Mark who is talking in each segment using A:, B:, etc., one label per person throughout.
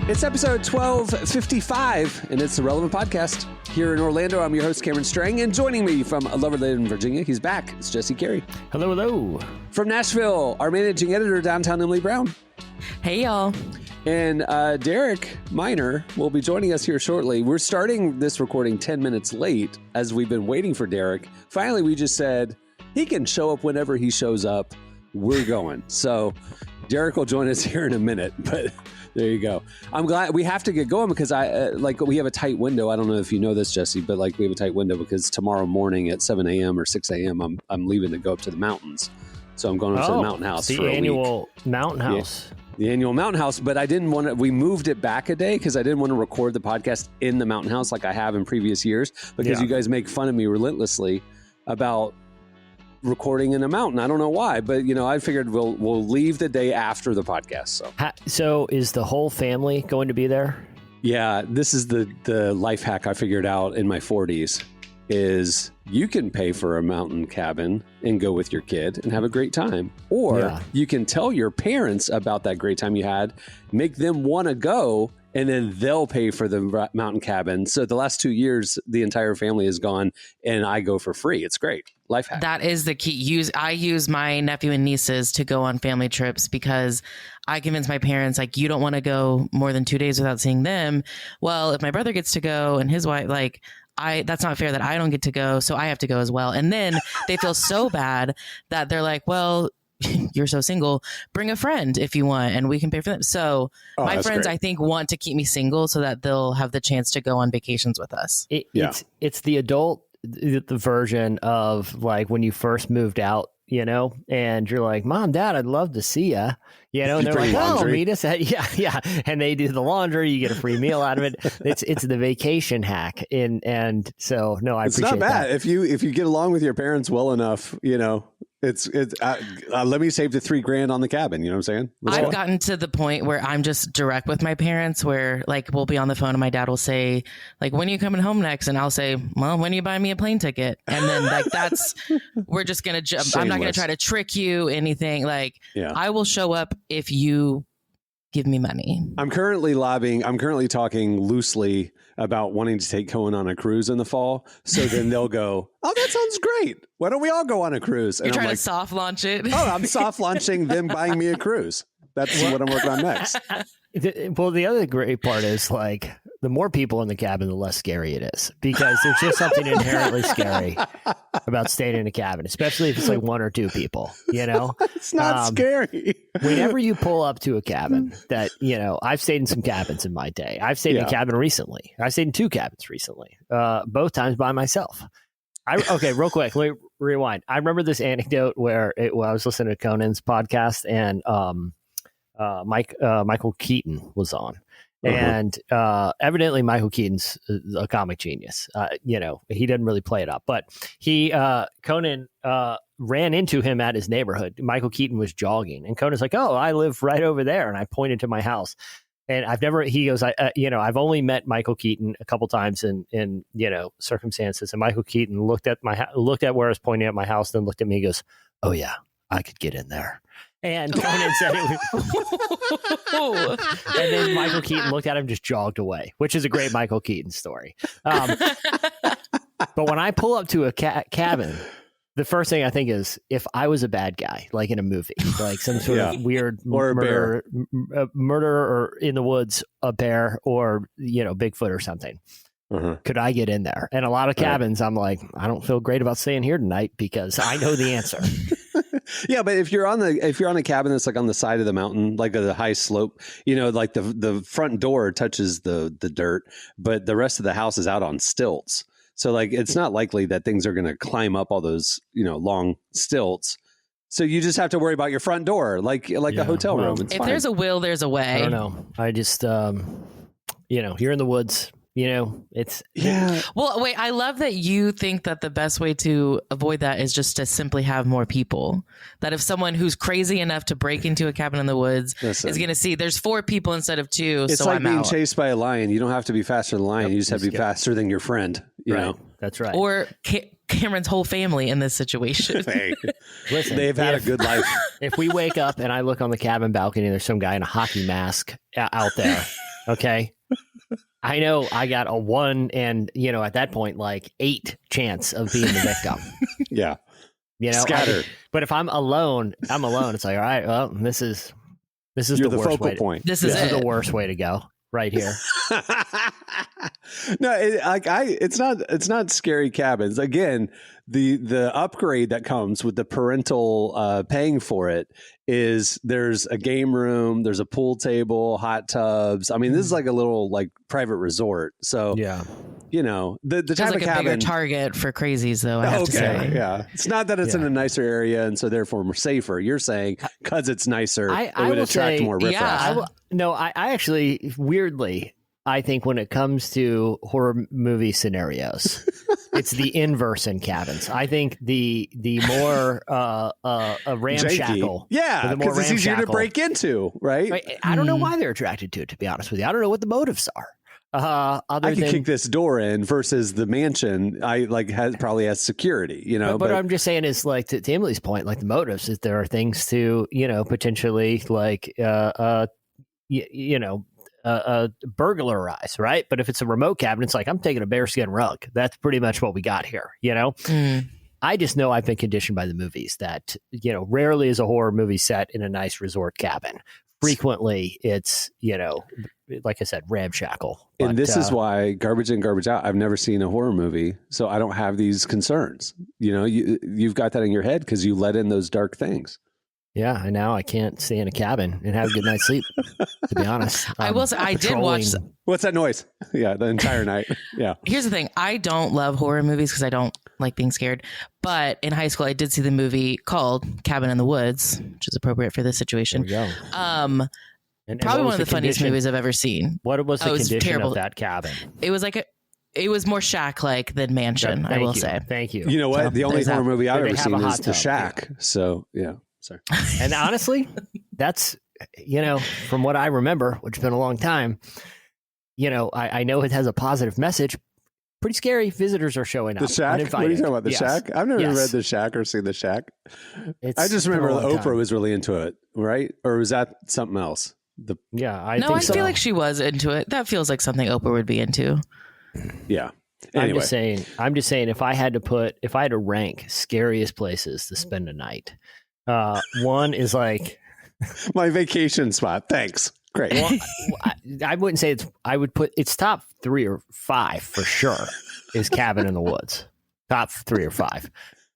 A: It's episode 1255, and it's the Relevant Podcast. Here in Orlando, I'm your host, Cameron Strang, and joining me from Loverland, Virginia, he's back. It's Jesse Carey.
B: Hello, hello.
A: From Nashville, our managing editor, downtown Emily Brown.
C: Hey, y'all.
A: And Derek Miner will be joining us here shortly. We're starting this recording 10 minutes late, as we've been waiting for Derek. Finally, we just said he can show up whenever he shows up. We're going. So Derek will join us here in a minute, but... There you go. I'm glad we have to get going because we have a tight window. I don't know if you know this, Jesse, but we have a tight window because tomorrow morning at 7 a.m. or 6 a.m. I'm leaving to go up to the mountains. So I'm going up to the mountain house for a week.
B: The annual mountain house.
A: Yeah, the annual mountain house. But I didn't want to, we moved it back a day because I didn't want to record the podcast in the mountain house like I have in previous years because you guys make fun of me relentlessly about recording in a mountain. I don't know why, but I figured we'll leave the day after the podcast.
B: So is the whole family going to be there?
A: Yeah, this is the life hack I figured out in my 40s is you can pay for a mountain cabin and go with your kid and have a great time. Or you can tell your parents about that great time you had, make them want to go, and then they'll pay for the mountain cabin. So the last 2 years, the entire family is gone and I go for free. It's great. Life hack.
C: That is the key. I use my nephew and nieces to go on family trips because I convince my parents, you don't want to go more than 2 days without seeing them. Well, if my brother gets to go and his wife, that's not fair that I don't get to go. So I have to go as well. And then they feel so bad that they're like, well, you're so single, bring a friend if you want and we can pay for them. So my friends, great. I think, want to keep me single so that they'll have the chance to go on vacations with us.
B: It's the adult the version of when you first moved out, and you're like, Mom, Dad, I'd love to see ya. And they're like, oh, meet us at, yeah. And they do the laundry, you get a free meal out of it. It's the vacation hack. And so, no, I appreciate that. It's not bad.
A: If you get along with your parents well enough, it's let me save the $3,000 on the cabin. You know what I'm saying?
C: I've gotten to the point where I'm just direct with my parents where we'll be on the phone and my dad will say when are you coming home next? And I'll say, well, when are you buying me a plane ticket? And then we're just going to jump. I'm not going to try to trick you anything. I will show up if you give me money.
A: I'm currently talking loosely about wanting to take Cohen on a cruise in the fall. So then they'll go, oh, that sounds great. Why don't we all go on a cruise?
C: And you're trying to soft launch it.
A: Oh, I'm soft launching them buying me a cruise. That's what I'm working on next.
B: Well, the other great part is the more people in the cabin, the less scary it is because there's just something inherently scary about staying in a cabin, especially if it's one or two people,
A: It's not scary.
B: Whenever you pull up to a cabin that, I've stayed in some cabins in my day. I've stayed in a cabin recently. I've stayed in two cabins recently, both times by myself. Okay, real quick, let me rewind. I remember this anecdote where I was listening to Conan's podcast and Michael Keaton was on. And evidently Michael Keaton's a comic genius. He didn't really play it up, but Conan ran into him at his neighborhood. Michael Keaton was jogging and Conan's like, oh, I live right over there. And I pointed to my house and he goes, I've only met Michael Keaton a couple times in circumstances. And Michael Keaton looked at where I was pointing at my house, then looked at me and goes, oh yeah, I could get in there. And Conan said it was... And then Michael Keaton looked at him, just jogged away, which is a great Michael Keaton story. But when I pull up to a cabin, the first thing I think is if I was a bad guy, in a movie, some sort of weird
A: or
B: murder or in the woods, a bear or, Bigfoot or something. Could I get in there? And a lot of cabins, I'm like, I don't feel great about staying here tonight because I know the answer.
A: Yeah, but if you're on a cabin that's on the side of the mountain, the high slope, the front door touches the dirt, but the rest of the house is out on stilts. So it's not likely that things are going to climb up all those, long stilts. So you just have to worry about your front door, like a hotel room. It's
C: if
A: fine.
C: There's a will, there's a way.
B: I don't know. I just, you're in the woods. It's
C: Well, wait, I love that you think that the best way to avoid that is just to simply have more people. That if someone who's crazy enough to break into a cabin in the woods is going to see there's 4 people instead of 2.
A: It's
C: so
A: like
C: I'm
A: being
C: out.
A: chased by a lion. You don't have to be faster than the lion. You just have to be faster than your friend. You know?
B: That's right.
C: Or Cameron's whole family in this situation.
A: Hey,
B: listen,
A: they've had a good life.
B: If we wake up and I look on the cabin balcony and there's some guy in a hockey mask out there, Okay. I know I got a 1 and, at that point, like 8 chance of being the victim.
A: Yeah.
B: Scatter. But if I'm alone, It's like, all right, well, this is
A: You're the
B: worst
A: focal
B: way
A: point.
C: This is
B: the worst way to go right here.
A: No, it's not scary cabins. Again, the upgrade that comes with the parental paying for it is there's a game room, there's a pool table, hot tubs. I mean, this is like a little like private resort. So
B: Yeah.
A: The
C: It's
A: type
C: like
A: of
C: a bigger
A: cabin.
C: target for crazies, though. I have to say,
A: Yeah, it's not that it's in a nicer area and so therefore more safer. You're saying because it's nicer, it would attract more riffraff.
B: I actually weirdly. I think when it comes to horror movie scenarios, it's the inverse in cabins. I think the more ramshackle,
A: because it's easier to break into, right?
B: I don't know why they're attracted to it. To be honest with you, I don't know what the motives are.
A: I can kick this door in versus the mansion. Probably has security,
B: But I'm just saying is like to Emily's point, like the motives is there are things to potentially like burglarize, right? But if it's a remote cabin, it's like I'm taking a bearskin rug. That's pretty much what we got here, I just know I've been conditioned by the movies that rarely is a horror movie set in a nice resort cabin. Frequently, it's like I said, ramshackle.
A: And this is why garbage in, garbage out. I've never seen a horror movie, so I don't have these concerns. You've got that in your head because you let in those dark things.
B: Yeah, and now I can't stay in a cabin and have a good night's sleep, to be honest.
C: I will say, I did watch...
A: What's that noise? Yeah, the entire night. Yeah.
C: Here's the thing. I don't love horror movies because I don't like being scared. But in high school, I did see the movie called Cabin in the Woods, which is appropriate for this situation.
B: There we go.
C: Probably one of the funniest movies I've ever seen.
B: What was the condition
C: terrible.
B: of that cabin?
C: It was like it was more shack-like than mansion, I will say.
B: Thank you.
A: You know what? The only horror movie I've ever seen is The Shack.
B: Yeah.
A: So, yeah. Sorry.
B: And honestly, that's, from what I remember, which has been a long time, I know it has a positive message. Pretty scary. Visitors are showing up.
A: The Shack?
B: Uninvited.
A: What are you talking about? The Shack? I've never read The Shack or seen The Shack. I just remember Oprah was really into it, right? Or was that something else?
B: I
C: feel like she was into it. That feels like something Oprah would be into.
A: Yeah. Anyway.
B: I'm just saying if I had to rank scariest places to spend a night, one is like
A: my vacation spot. Thanks. Great.
B: Well, I wouldn't say it's top 3 or 5 for sure is Cabin in the Woods. Top 3 or 5.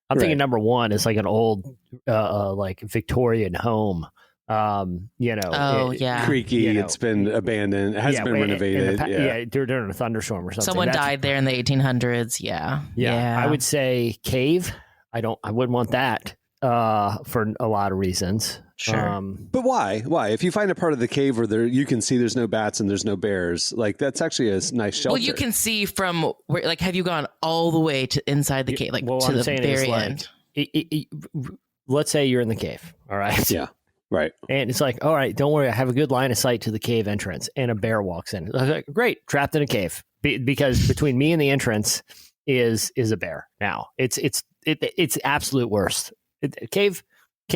B: I'm thinking number 1 is like an old like Victorian home.
A: Creaky. It's been abandoned. It hasn't been renovated.
B: During a thunderstorm or something.
C: Someone died there in the 1800s. Yeah.
B: I would say cave. I wouldn't want that for a lot of reasons.
C: Sure.
A: But why? Why? If you find a part of the cave where you can see there's no bats and there's no bears, like that's actually a nice shelter.
C: Well, you can see from where. Like, have you gone all the way to inside the cave? Like to the very end.
B: Let's say you're in the cave. All right.
A: Yeah. Right.
B: And it's like, all right, don't worry. I have a good line of sight to the cave entrance, and a bear walks in. I was like, great, trapped in a cave because between me and the entrance is a bear. Now it's absolute worst. Cave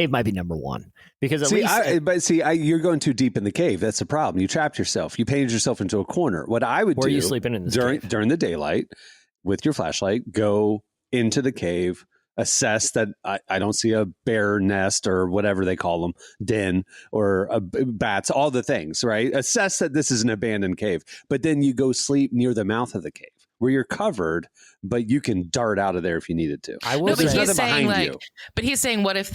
B: might be number 1 because
A: you're going too deep in the cave. That's the problem. You trapped yourself. You painted yourself into a corner. What I would do?
B: Where are you sleeping in this
A: during the daylight with your flashlight? Go into the cave. Assess that I don't see a bear nest or whatever they call them, den or bats, all the things, right? Assess that this is an abandoned cave, but then you go sleep near the mouth of the cave where you're covered, but you can dart out of there if you needed to.
C: But he's saying but he's saying, what if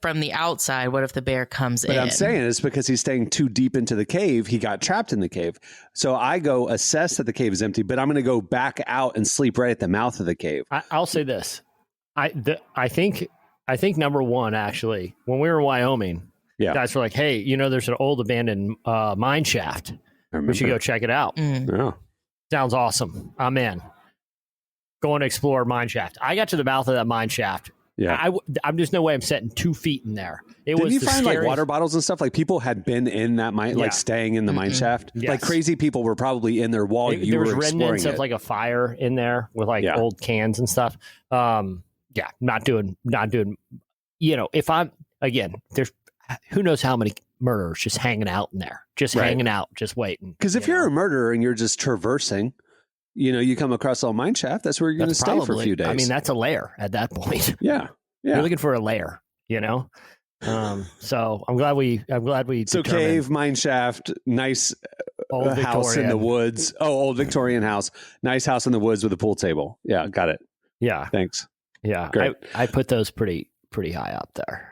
C: from the outside, what if the bear comes in?
A: But I'm saying it's because he's staying too deep into the cave. He got trapped in the cave. So I go assess that the cave is empty, but I'm going to go back out and sleep right at the mouth of the cave.
B: I'll say this. I think number 1, actually, when we were in Wyoming, guys were like, hey, there's an old abandoned mine shaft. We should go check it out.
A: Yeah.
B: Sounds awesome. I'm in. Going to explore mine shaft. I got to the mouth of that mine shaft.
A: Yeah.
B: I'm just no way I'm setting 2 feet in there.
A: Did you find like water bottles and stuff? Like people had been in that mine, like staying in the mine shaft.
B: Yes.
A: Like crazy people were probably in there while you were exploring it. There was remnants
B: of like a fire in there with like old cans and stuff. Not doing, if I'm, again, there's, who knows how many murderers just hanging out in there, just hanging out, just waiting.
A: Because if you're a murderer and you're just traversing, you come across a mine shaft, that's where you're going to stay for a few days.
B: I mean, that's a lair at that point.
A: Yeah.
B: You're looking for a lair, So I'm glad we.
A: So cave, mine shaft, nice
B: old
A: house in the woods. Oh, old Victorian house, nice house in the woods with a pool table. Yeah, got it.
B: Yeah,
A: thanks.
B: Yeah,
A: great.
B: I put those pretty high up there.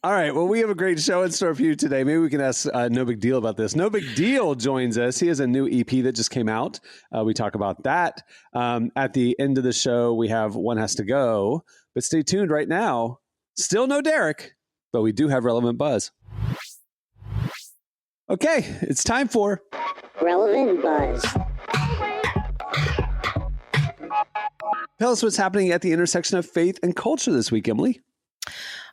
A: All right. Well, we have a great show in store for you today. Maybe we can ask No Big Deal about this. No Big Deal joins us. He has a new EP that just came out. We talk about that. At the end of the show, we have One Has to Go. But stay tuned right now. Still no Derek, but we do have Relevant Buzz. Okay, it's time for
D: Relevant Buzz.
A: Tell us what's happening at the intersection of faith and culture this week, Emily.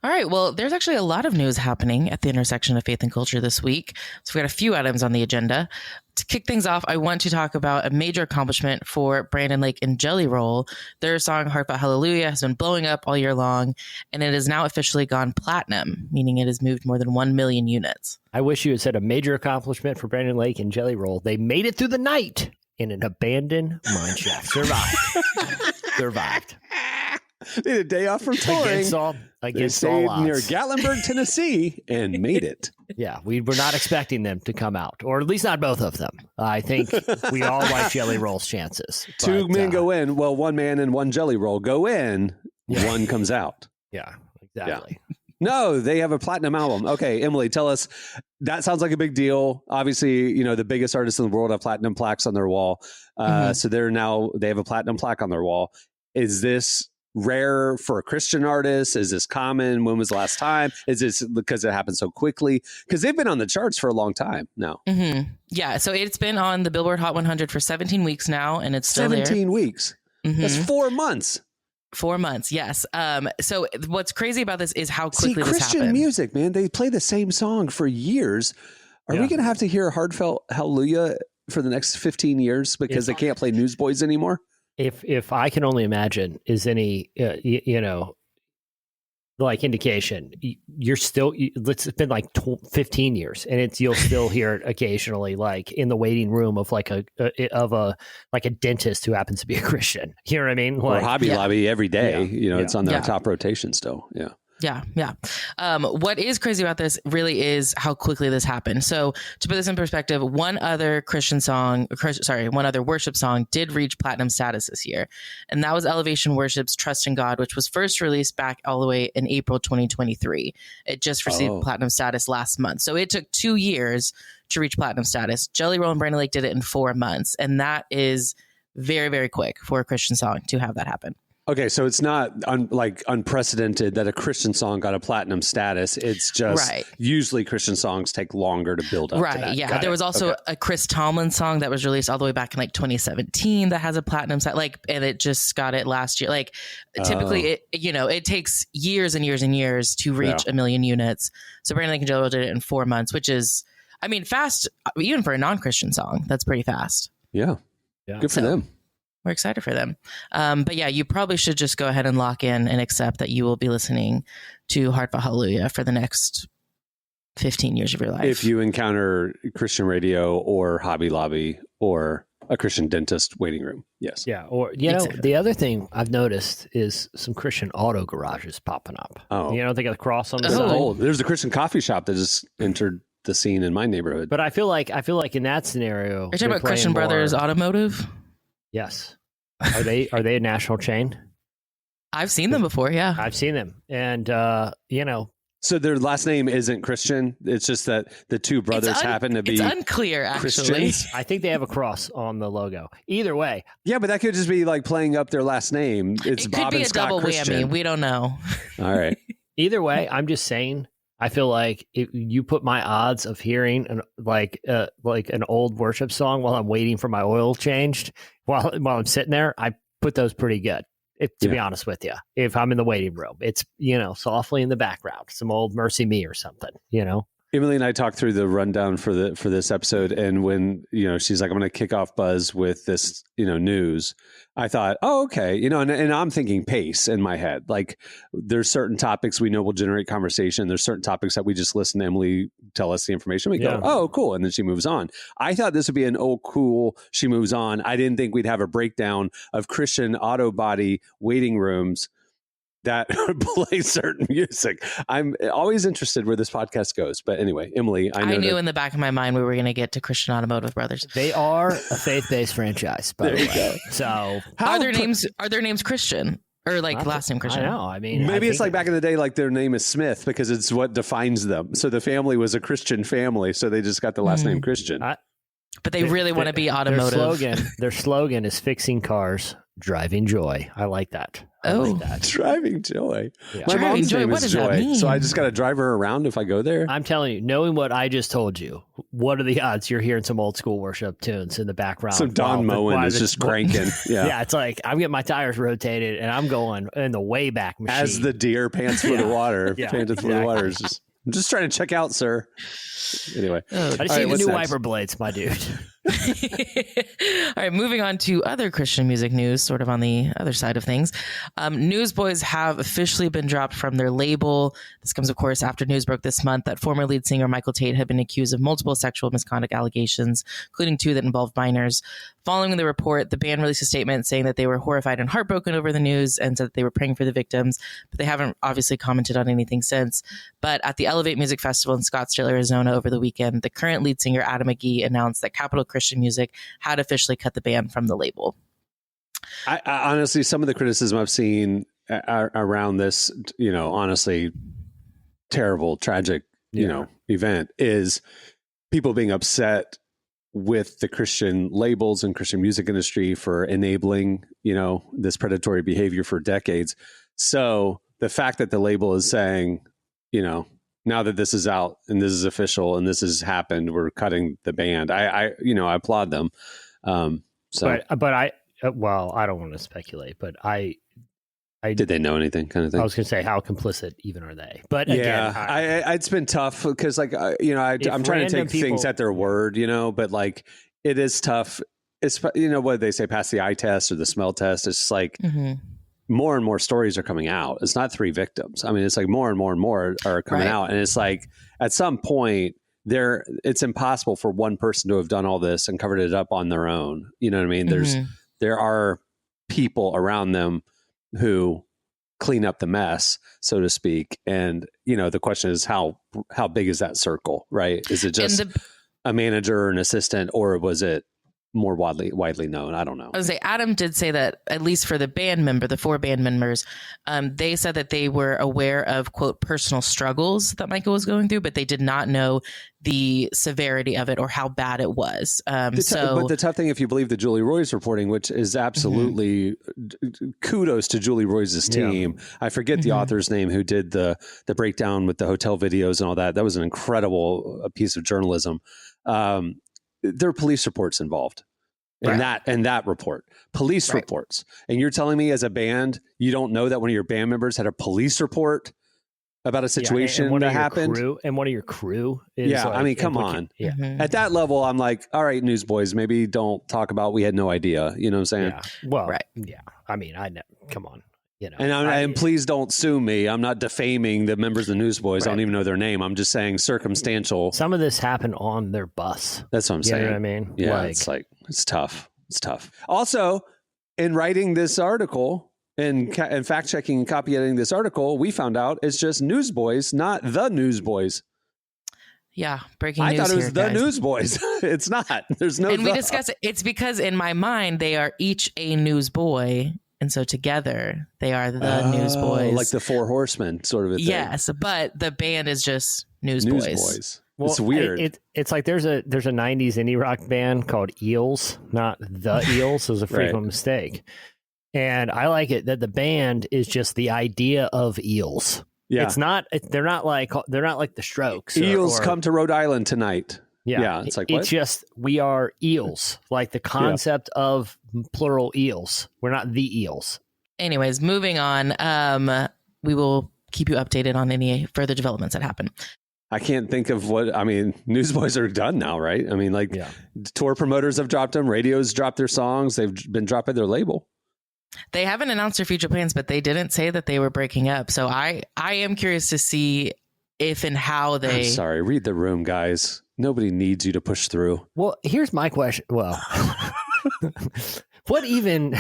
C: All right. Well, there's actually a lot of news happening at the intersection of faith and culture this week. So we've got a few items on the agenda. To kick things off, I want to talk about a major accomplishment for Brandon Lake and Jelly Roll. Their song Heartfelt Hallelujah has been blowing up all year long, and it has now officially gone platinum, meaning it has moved more than 1 million units.
B: I wish you had said a major accomplishment for Brandon Lake and Jelly Roll. They made it through the night in an abandoned mine shaft. Survived.
A: They had a day off from touring.
B: Against all odds.
A: Near Gatlinburg, Tennessee, and made it.
B: Yeah, we were not expecting them to come out, or at least not both of them. I think we all like Jelly Roll's chances.
A: Two men go in. Well, one man and one Jelly Roll go in. Yeah. One comes out.
B: Yeah, exactly.
A: Yeah. No, they have a platinum album. Okay, Emily, tell us. That sounds like a big deal. Obviously, the biggest artists in the world have platinum plaques on their wall. So they have a platinum plaque on their wall. Is this rare for a Christian artist? Is this common? When was the last time? Is this because it happened so quickly? Because they've been on the charts for a long time now.
C: Mm-hmm. Yeah, so it's been on the Billboard Hot 100 for 17 weeks now, and it's still
A: 17 weeks. Mm-hmm. That's 4 months.
C: 4 months, yes. So what's crazy about this is how quickly this
A: Christian
C: happened.
A: Music, man, they play the same song for years. Are we going to have to hear Heartfelt Hallelujah for the next 15 years because they can't play Newsboys anymore?
B: If I can only imagine is any, like indication, you're still, it's been like 15 years and you'll still hear it occasionally, like in the waiting room of like a dentist who happens to be a Christian. You know what I mean?
A: Or Hobby Lobby every day. It's on their top rotation still. Yeah.
C: Yeah. What is crazy about this really is how quickly this happened. So to put this in perspective, one other worship song did reach platinum status this year. And that was Elevation Worship's Trust in God, which was first released back all the way in April 2023. It just received platinum status last month. So it took 2 years to reach platinum status. Jelly Roll and Brandon Lake did it in 4 months. And that is very, very quick for a Christian song to have that happen.
A: Okay, so it's not unprecedented that a Christian song got a platinum status. It's just usually Christian songs take longer to build up to that.
C: Yeah. There was also a Chris Tomlin song that was released all the way back in 2017 that has a platinum status, and it just got it last year. Typically, it takes years and years and years to reach 1 million units. So Brandon Lake and Jelly Roll did it in 4 months, which is, fast, even for a non-Christian song. That's pretty fast.
A: Yeah. Good for them.
C: We're excited for them. But yeah, you probably should just go ahead and lock in and accept that you will be listening to Heartfelt Hallelujah for the next 15 years of your life.
A: If you encounter Christian radio or Hobby Lobby or a Christian dentist waiting room. Yes.
B: Yeah. Or, the other thing I've noticed is some Christian auto garages popping up.
A: Oh.
B: They got a cross on the side.
A: There's a Christian coffee shop that just entered the scene in my neighborhood.
B: But I feel like in that scenario,
C: are you talking about Christian Brothers Automotive?
B: Yes. Are they a national chain?
C: I've seen them before. Yeah,
B: I've seen them, and
A: So their last name isn't Christian. It's just that the two brothers happen to be.
C: It's unclear, actually.
A: Christians.
B: I think they have a cross on the logo. Either way,
A: yeah, but that could just be like playing up their last name. It's
C: it
A: Bob
C: could be
A: and
C: a
A: Scott
C: double
A: Christian.
C: whammy. We don't know.
A: All right.
B: Either way, I'm just saying. I feel like if you put my odds of hearing an old worship song while I'm waiting for my oil changed while I'm sitting there, I put those pretty good. To be honest with you, if I'm in the waiting room, it's softly in the background, some old Mercy Me or something.
A: Emily and I talked through the rundown for this episode, and when she's like, "I'm going to kick off Buzz with this news," I thought, "Oh, okay," and I'm thinking pace in my head. Like, there's certain topics we know will generate conversation. There's certain topics that we just listen to Emily tell us the information. We go, "Oh, cool," and then she moves on. I thought this would be an cool. She moves on. I didn't think we'd have a breakdown of Christian auto body waiting rooms that play certain music. I'm always interested where this podcast goes. But anyway, Emily, I knew
C: in the back of my mind we were going to get to Christian Automotive Brothers.
B: They are a faith-based franchise, by the way. So
C: are their names Christian? Or like last name Christian?
B: I know. I mean,
A: maybe it's like back in the day, like their name is Smith because it's what defines them. So the family was a Christian family, so they just got the last name Christian.
C: But they really want to be automotive.
B: Their slogan is fixing cars, driving joy. I like that.
A: Driving joy.
B: Yeah.
A: My
C: Driving
A: mom's
C: joy,
A: name
C: what
A: is
C: does
A: Joy,
C: that mean?
A: so I just got to drive her around if I go there.
B: I'm telling you, knowing what I just told you, what are the odds you're hearing some old school worship tunes in the background?
A: So Don Moen is just cranking.
B: Yeah, it's like I'm getting my tires rotated and I'm going in the way back machine.
A: As the deer pants for the water.
B: Yeah,
A: Panted for the water. I'm just trying to check out, sir. Anyway.
B: I just see the new wiper blades, my dude.
C: All right, moving on to other Christian music news, sort of on the other side of things. Newsboys have officially been dropped from their label. This comes, of course, after news broke this month that former lead singer Michael Tate had been accused of multiple sexual misconduct allegations, including 2 that involved minors. Following the report, the band released a statement saying that they were horrified and heartbroken over the news and said that they were praying for the victims, but they haven't obviously commented on anything since. But at the Elevate Music Festival in Scottsdale, Arizona over the weekend, the current lead singer Adam McGee announced that Capital Christian Music had officially cut the band from the label.
A: I honestly, some of the criticism I've seen around this, honestly, terrible, tragic, event is people being upset with the Christian labels and Christian music industry for enabling, this predatory behavior for decades. So the fact that the label is saying, now that this is out and this is official and this has happened, we're cutting the band. I applaud them.
B: But I don't want to speculate, but
A: did they know anything kind of thing?
B: I was going to say, how complicit even are they? But
A: yeah,
B: again,
A: it's been tough because I'm trying to take things at their word, but like it is tough. It's, what they say, pass the eye test or the smell test. It's just like, more and more stories are coming out. It's not 3 victims. I mean, it's like more and more are coming out. And it's like, at some point it's impossible for one person to have done all this and covered it up on their own. You know what I mean? There are people around them who clean up the mess, so to speak. And, the question is how big is that circle, right? Is it just a manager or an assistant, or was it more widely known? I don't know.
C: I was say Adam did say that, at least for the 4 band members, they said that they were aware of, quote, personal struggles that Michael was going through, but they did not know the severity of it or how bad it was. But
A: the tough thing, if you believe the Julie Roy's reporting, which is absolutely kudos to Julie Roy's team. Yeah. I forget the author's name who did the breakdown with the hotel videos and all that. That was an incredible piece of journalism. There are police reports involved in that report, police reports. And you're telling me as a band, you don't know that one of your band members had a police report about a situation that happened?
B: And one of your crew is
A: I mean, come on.
B: Yeah.
A: At that level, I'm like, all right, Newsboys, maybe don't talk about we had no idea. You know what I'm saying?
B: Yeah. Well, yeah. I mean, come on.
A: And please don't sue me. I'm not defaming the members of the Newsboys. I don't even know their name. I'm just saying circumstantial.
B: Some of this happened on their bus.
A: That's what I'm saying.
B: You know what I mean?
A: Yeah, it's tough. It's tough. Also, in writing this article and fact checking and copy editing this article, we found out it's just Newsboys, not the Newsboys.
C: Yeah, breaking news.
A: I thought it was
C: here,
A: the
C: guys.
A: Newsboys. It's not. There's no.
C: And we discussed it. It's because in my mind they are each a newsboy. And so together they are the Newsboys.
A: Like the 4 Horsemen sort of a thing.
C: Yes, but the band is just Newsboys.
A: Well, it's weird.
B: It's like there's a 90s indie rock band called Eels, not the Eels. It was a frequent mistake. And I like it that the band is just the idea of eels.
A: Yeah.
B: It's not, they're not like the Strokes.
A: Eels come to Rhode Island tonight.
B: Yeah.
A: It's like, what?
B: It's just, we are eels, like the concept of plural eels. We're not the eels.
C: Anyways, moving on. We will keep you updated on any further developments that happen.
A: I can't think of what, I mean, Newsboys are done now, right? I mean, like tour promoters have dropped them. Radios dropped their songs. They've been dropping their label.
C: They haven't announced their future plans, but they didn't say that they were breaking up. So I am curious to see if and how they...
A: I'm sorry, read the room, guys. Nobody needs you to push through.
B: Well, here's my question. Well, what even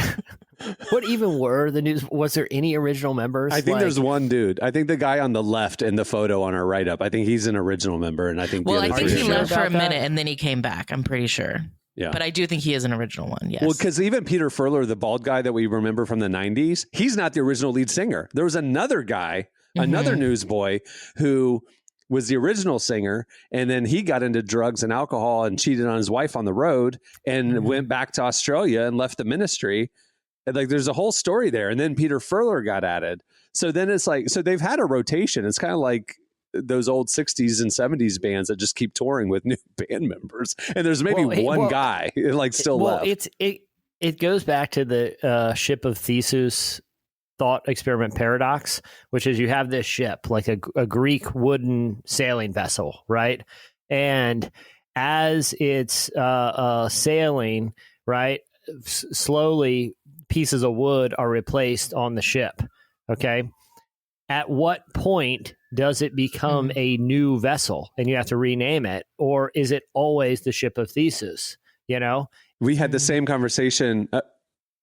B: were the news? Was there any original members?
A: I think there's one dude. I think the guy on the left in the photo on our write-up, I think he's an original member. And I think
C: I think he left for a minute
B: that?
C: and then he came back. I'm pretty sure.
A: Yeah.
C: But I do think he is an original one, yes.
A: Well, because even Peter Furler, the bald guy that we remember from the 90s, he's not the original lead singer. There was another guy, another newsboy, who was the original singer, and then he got into drugs and alcohol and cheated on his wife on the road and went back to Australia and left the ministry. And like, there's a whole story there. And then Peter Furler got added. So then it's like, so they've had a rotation. It's kind of like those old 60s and 70s bands that just keep touring with new band members. And there's maybe one guy like still left.
B: It goes back to the ship of Theseus thought experiment paradox, which is you have this ship, like a Greek wooden sailing vessel, right? And as it's sailing, right, slowly pieces of wood are replaced on the ship, okay? At what point does it become a new vessel and you have to rename it? Or is it always the ship of Theseus, you know?
A: We had the same conversation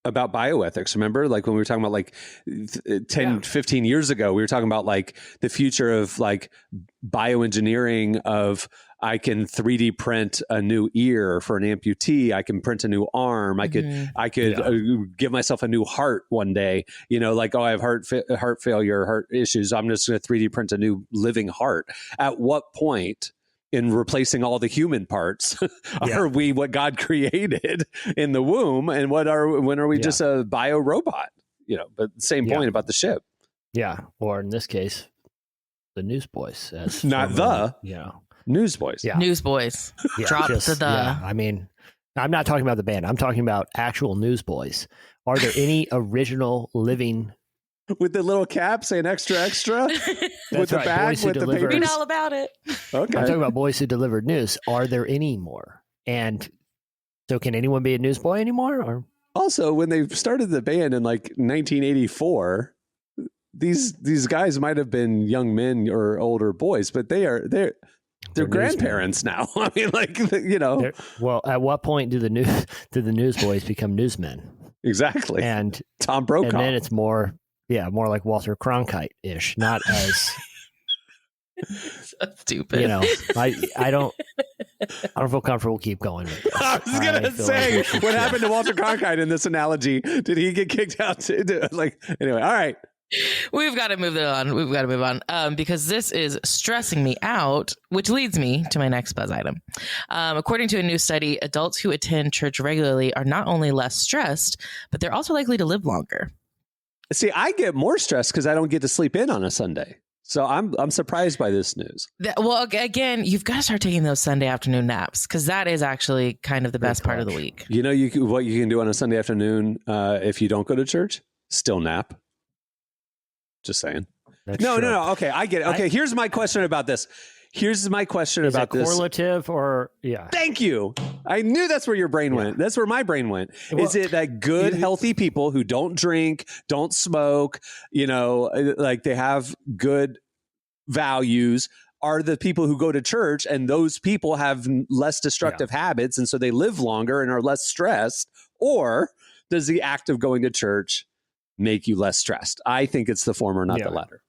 A: about bioethics. Remember, like when we were talking about like 15 years ago, we were talking about like the future of like bioengineering of I can 3D print a new ear for an amputee. I can print a new arm. I could give myself a new heart one day, you know, like, oh, I have heart failure, heart issues. I'm just going to 3D print a new living heart. At what point in replacing all the human parts are we what God created in the womb, and when are we just a bio robot? You know, but same point about the ship.
B: Yeah, or in this case, the Newsboys. As
A: not the Newsboys.
B: Yeah,
C: Newsboys. Drop the.
B: Yeah, I mean, I'm not talking about the band. I'm talking about actual Newsboys. Are there any original living?
A: With the little cap saying extra, extra? With the bag, with the papers?
C: Read all about it.
A: Okay.
B: I'm talking about boys who delivered news. Are there any more? And so can anyone be a newsboy anymore? Or
A: also, when they started the band in like 1984, these guys might have been young men or older boys, but they're grandparents now. I mean, like, you know.
B: Well, at what point do the newsboys become newsmen?
A: Exactly.
B: And
A: Tom Brokaw. And
B: then it's more like Walter Cronkite-ish, not as
C: so stupid.
B: You know, I don't feel comfortable keep going with this.
A: I was gonna say, what happened to Walter Cronkite in this analogy? Did he get kicked out too? Like, anyway, all right.
C: We've got to move on. Because this is stressing me out, which leads me to my next buzz item. According to a new study, adults who attend church regularly are not only less stressed, but they're also likely to live longer.
A: See, I get more stressed because I don't get to sleep in on a Sunday. So I'm surprised by this news.
C: Well, again, you've got to start taking those Sunday afternoon naps because that is actually kind of the best part of the week.
A: You know, what you can do on a Sunday afternoon if you don't go to church? Still nap. Just saying. No. Okay, I get it. Okay, here's my question about this. Is it
B: correlative or
A: Thank you. I knew that's where your brain went. That's where my brain went. Well, is it that good, healthy people who don't drink, don't smoke, you know, like they have good values are the people who go to church, and those people have less destructive habits, and so they live longer and are less stressed? Or does the act of going to church make you less stressed? I think it's the former, not the latter.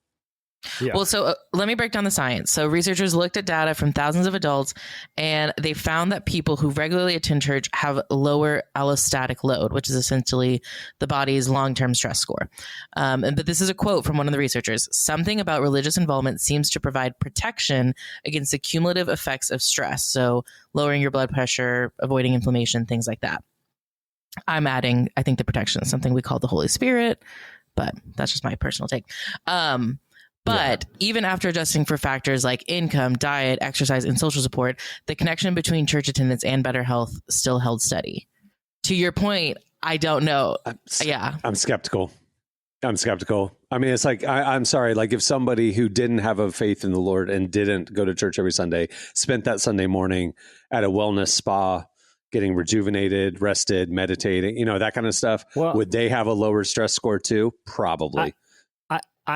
B: Yeah.
C: Well, so let me break down the science. So researchers looked at data from thousands of adults, and they found that people who regularly attend church have lower allostatic load, which is essentially the body's long-term stress score. But this is a quote from one of the researchers. Something about religious involvement seems to provide protection against the cumulative effects of stress. So lowering your blood pressure, avoiding inflammation, things like that. I'm adding, I think the protection is something we call the Holy Spirit, but that's just my personal take. But even after adjusting for factors like income, diet, exercise, and social support, the connection between church attendance and better health still held steady. To your point, I don't know.
A: I'm skeptical. I'm skeptical. I mean, it's like, I'm sorry. Like if somebody who didn't have a faith in the Lord and didn't go to church every Sunday, spent that Sunday morning at a wellness spa, getting rejuvenated, rested, meditating, that kind of stuff, would they have a lower stress score too? Probably.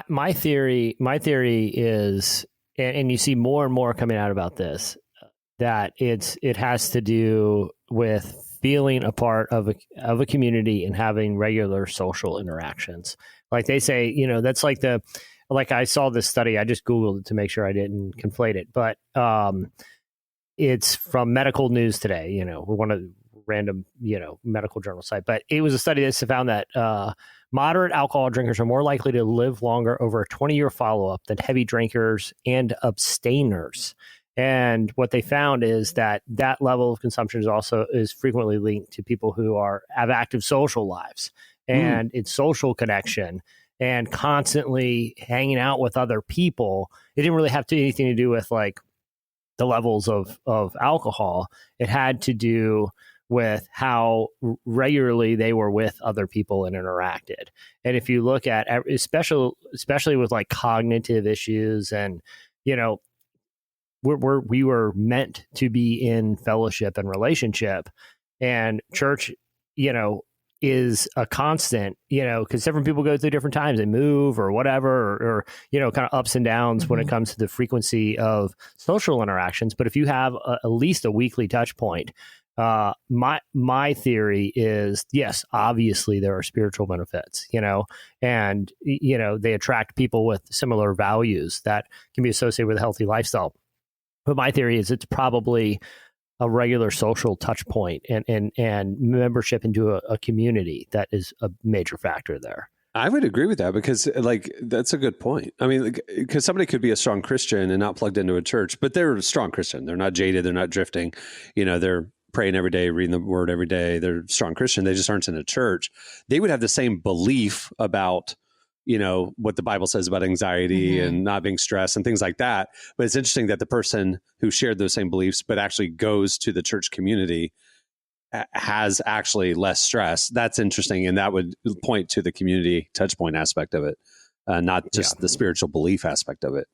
B: My theory is, and you see more and more coming out about this, that it has to do with feeling a part of a community and having regular social interactions. Like they say, that's like I saw this study, I just Googled it to make sure I didn't conflate it, but it's from Medical News Today, one of the random, medical journal site, but it was a study that found that moderate alcohol drinkers are more likely to live longer over a 20-year follow-up than heavy drinkers and abstainers. And what they found is that level of consumption is frequently linked to people who have active social lives and it's social connection and constantly hanging out with other people. It didn't really have anything to do with like the levels of alcohol. It had to do with how regularly they were with other people and interacted. And if you look at, especially with like cognitive issues and, we were meant to be in fellowship and relationship, and church, is a constant, because different people go through different times, they move or whatever, or kind of ups and downs when it comes to the frequency of social interactions. But if you have at least a weekly touch point, my theory is, yes, obviously there are spiritual benefits, and, they attract people with similar values that can be associated with a healthy lifestyle. But my theory is it's probably a regular social touch point and membership into a community that is a major factor there.
A: I would agree with that because that's a good point. I mean, because somebody could be a strong Christian and not plugged into a church, but they're a strong Christian. They're not jaded. They're not drifting. They're praying every day, reading the word every day. They're a strong Christian. They just aren't in a church. They would have the same belief about what the Bible says about anxiety and not being stressed and things like that. But it's interesting that the person who shared those same beliefs, but actually goes to the church community, has actually less stress. That's interesting. And that would point to the community touch point aspect of it, not just the spiritual belief aspect of it.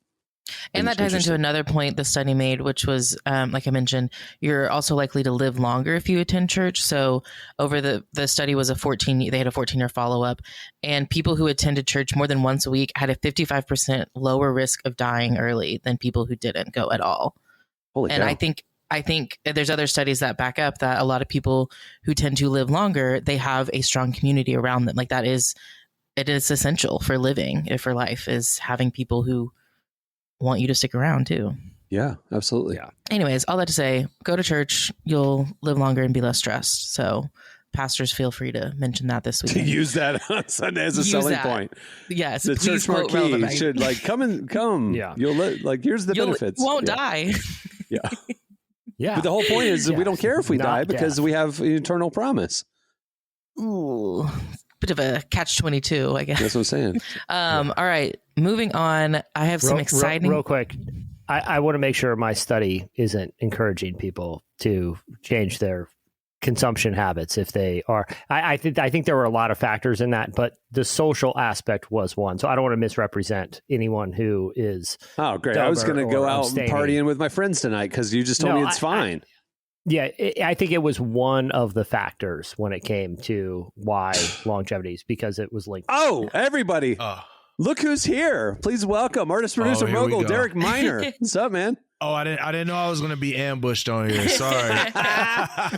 C: And that ties into another point the study made, which was, like I mentioned, you're also likely to live longer if you attend church. So over the study was they had a 14-year follow-up, and people who attended church more than once a week had a 55% lower risk of dying early than people who didn't go at all.
A: Holy
C: and
A: cow.
C: I think there's other studies that back up that a lot of people who tend to live longer, they have a strong community around them. Like it is essential for living, for life, is having people who want you to stick around too.
A: Yeah, absolutely.
B: Yeah.
C: Anyways, all that to say, go to church, you'll live longer and be less stressed. So pastors, feel free to mention that this weekend.
A: To use that on Sunday as a selling point.
C: Yes.
A: The church marquee should come.
B: Yeah.
A: You'll here's the benefits.
C: You won't die.
A: Yeah.
B: Yeah.
A: But the whole point is we don't care if we die because we have an eternal promise.
C: Ooh. Bit of a catch-22, I guess.
A: That's what I'm saying.
C: All right. Moving on. I have some exciting.
B: Real quick. I want to make sure my study isn't encouraging people to change their consumption habits if they are. I think there were a lot of factors in that, but the social aspect was one. So I don't want to misrepresent anyone who is.
A: Oh, great. I was going to go out and partying with my friends tonight because you just told me it's fine.
B: I think it was one of the factors when it came to why longevity is because it was linked.
A: Oh, everybody. Look who's here. Please welcome artist, producer, mogul, Derek Miner. What's up, man?
E: Oh, I didn't know I was going to be ambushed on here. Sorry.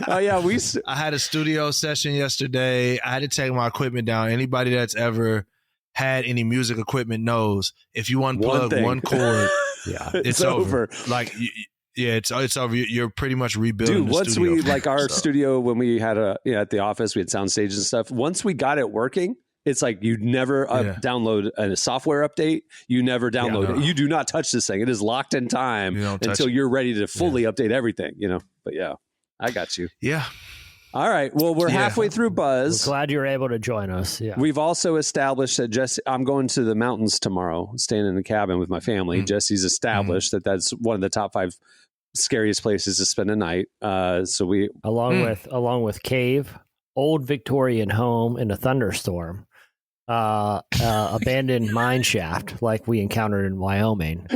A: Oh, yeah.
E: I had a studio session yesterday. I had to take my equipment down. Anybody that's ever had any music equipment knows if you unplug one cord, it's over. It's over. You're pretty much rebuilding.
A: Dude, once we our studio, when we had at the office, we had sound stages and stuff. Once we got it working, it's like you never download a software update. You never download it. You do not touch this thing. It is locked in time until you're ready to fully update everything. But yeah, I got you.
E: Yeah.
A: All right. Well, we're halfway through Buzz.
B: We're glad you're able to join us. Yeah.
A: We've also established that I'm going to the mountains tomorrow, staying in the cabin with my family. Mm-hmm. Jesse's established that that's one of the top 5 scariest places to spend a night. So we along
B: with Cave, Old Victorian Home, and a thunderstorm. abandoned mine shaft like we encountered in Wyoming.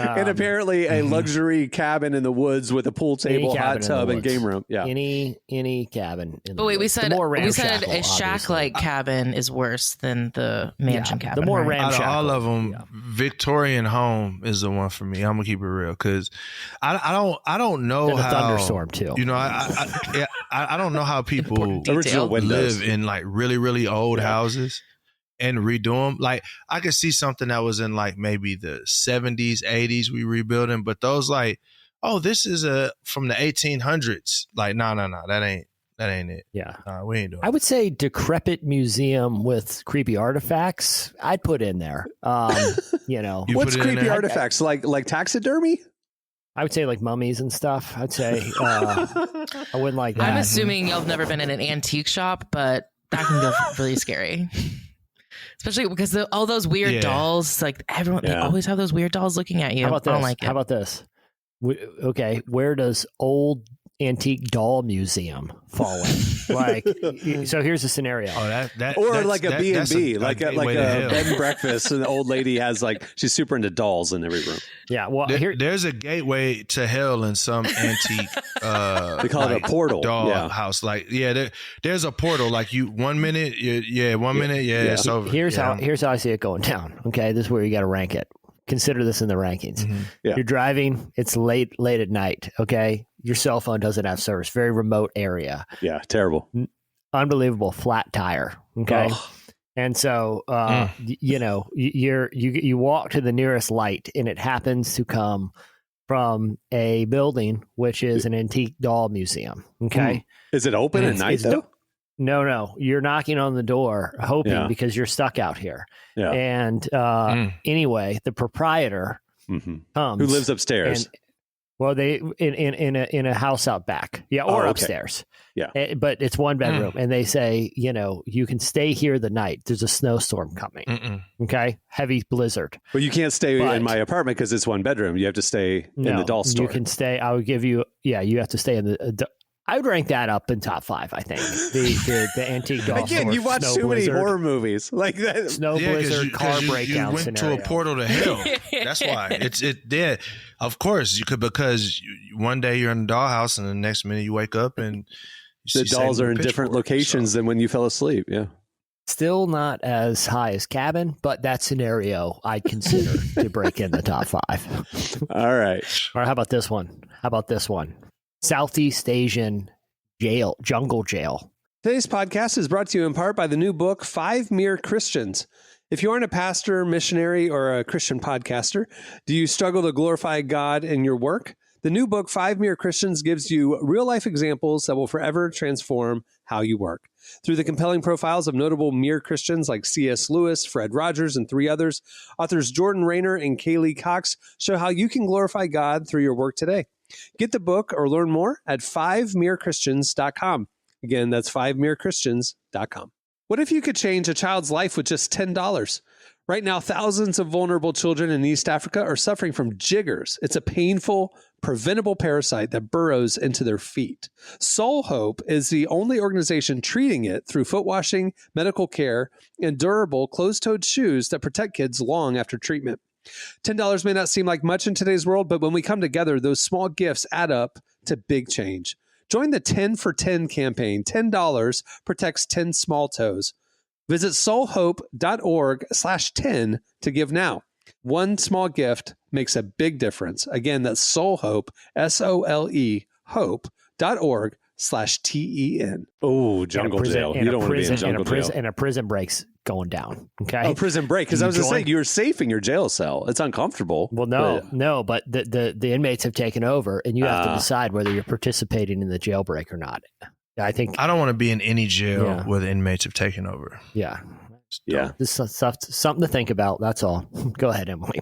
A: And apparently a luxury cabin in the woods with a pool table, hot tub, and game room. Yeah.
B: Any cabin in the
C: But wait,
B: woods.
C: we said a shack-like cabin is worse than the mansion cabin.
B: The more
C: right?
B: ramshackle.
E: Out of all of them, Victorian home is the one for me. I'm gonna keep it real because I don't know
B: and
E: how
B: a thunderstorm too.
E: You know, I don't know how people
A: Original windows.
E: live in like really, really old houses and redo them. Like I could see something that was in like maybe the 70s, 80s we rebuilding, but those like, oh, this is from the 1800s. Like, no, that ain't it.
B: Yeah,
E: we ain't doing.
B: I would say decrepit museum with creepy artifacts. I'd put in there. You know,
A: what's creepy artifacts like taxidermy?
B: I would say like mummies and stuff. I'd say I wouldn't like that.
C: I'm assuming y'all have never been in an antique shop, but that can go really scary. Especially because all those weird dolls, like everyone, they always have those weird dolls looking at you.
B: How about this?
C: I don't like it.
B: How about this? Okay, where does old antique doll museum fall in? Like, so here's the scenario.
E: Oh,
A: or like a B&B, like a bed and breakfast, and the old lady has she's super into dolls in every room.
B: Yeah, well,
E: there's a gateway to hell in some antique.
A: They call it a portal.
E: Doll house, there's a portal. Like you, 1 minute, it's over.
B: Here's how I see it going down. Okay, this is where you got to rank it. Consider this in the rankings. Mm-hmm. Yeah. You're driving. It's late at night. Okay. Your cell phone doesn't have service. Very remote area.
A: Yeah. Terrible.
B: Unbelievable flat tire. Okay. Oh. And so, you walk to the nearest light and it happens to come from a building, which is an antique doll museum. Okay.
A: Is it open at night though?
B: No. You're knocking on the door, hoping because you're stuck out here. Yeah. And anyway, the proprietor comes,
A: who lives upstairs.
B: They in a house out back, or upstairs. Yeah, but it's one bedroom, and they say, you can stay here the night. There's a snowstorm coming. Okay, heavy blizzard.
A: But you can't stay in my apartment because it's one bedroom. You have to stay in the doll store.
B: You can stay. I would give you. Yeah, you have to stay in the. I would rank that up in top 5. I think the antique doll.
A: Again, you watch too many horror movies like that.
B: Snow blizzard, car breakdown.
E: You went
B: scenario.
E: to a portal to hell. That's why it did. Of course, you could because one day you're in the dollhouse and the next minute you wake up and
A: the dolls are in different locations than when you fell asleep. Yeah.
B: Still not as high as cabin, but that scenario I'd consider to break in the top 5.
A: All right.
B: How about this one? Southeast Asian jungle jail.
A: Today's podcast is brought to you in part by the new book, 5 Mere Christians. If you aren't a pastor, missionary, or a Christian podcaster, do you struggle to glorify God in your work? The new book, 5 Mere Christians, gives you real-life examples that will forever transform how you work. Through the compelling profiles of notable mere Christians like C.S. Lewis, Fred Rogers, and 3 others, authors Jordan Rayner and Kaylee Cox show how you can glorify God through your work today. Get the book or learn more at 5merechristians.com. Again, that's 5merechristians.com. What if you could change a child's life with just $10? Right now, thousands of vulnerable children in East Africa are suffering from jiggers. It's a painful, preventable parasite that burrows into their feet. Soul Hope is the only organization treating it through foot washing, medical care, and durable closed-toed shoes that protect kids long after treatment. $10 may not seem like much in today's world, but when we come together, those small gifts add up to big change. Join the 10 for 10 campaign. $10 protects 10 small toes. Visit soulhope.org/10 to give now. One small gift makes a big difference. Again, that's soulhope, SOLE, hope.org/TEN. Oh, jungle jail. You don't want to be in jungle jail.
B: And a prison break's going down. Okay.
A: Oh, prison break. Because I was going to say, you're safe in your jail cell. It's uncomfortable.
B: Well, but the inmates have taken over, and you have to decide whether you're participating in the jailbreak or not. I don't
E: want to be in any jail where the inmates have taken over.
B: Yeah. Yeah. This is something to think about. That's all. Go ahead, Emily.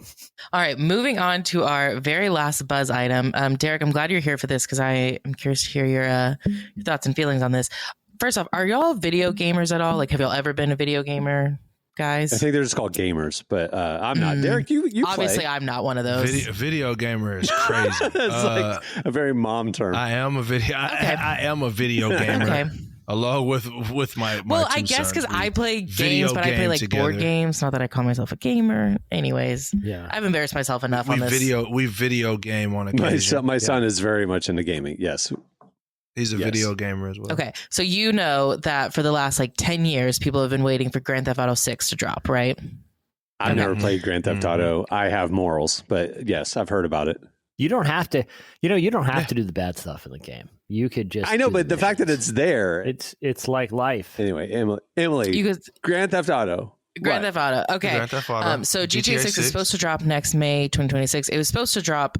C: All right. Moving on to our very last buzz item. Derek, I'm glad you're here for this because I am curious to hear your thoughts and feelings on this. First off, are y'all video gamers at all? Like, have y'all ever been a video gamer, guys?
A: I think they're just called gamers, but I'm not. Derek, you
C: obviously
A: play.
C: I'm not one of those.
E: Video gamer is crazy.
A: It's like a very mom term.
E: I am a video. I am a video gamer.
C: Okay.
E: along with my
C: well,
E: two
C: I guess
E: sons,
C: because I play
E: video
C: games, but I play like
E: together.
C: board games. Not that I call myself a gamer. Anyways,
B: Yeah.
C: I've embarrassed myself enough on this.
E: We video game on occasion.
A: My son is very much into gaming. Yes.
E: He's a video gamer as well.
C: Okay, so you know that for the last like 10 years, people have been waiting for Grand Theft Auto 6 to drop, right?
A: I've never played Grand Theft Auto. I have morals, but yes, I've heard about it.
B: You don't have to, you don't have to do the bad stuff in the game. You could just.
A: I know, but the fact that it's there,
B: it's like life.
A: Anyway, Emily, Grand Theft Auto.
C: Grand Theft Auto. Okay.
E: Grand Theft Auto.
C: So GTA 6 is supposed to drop next May 2026. It was supposed to drop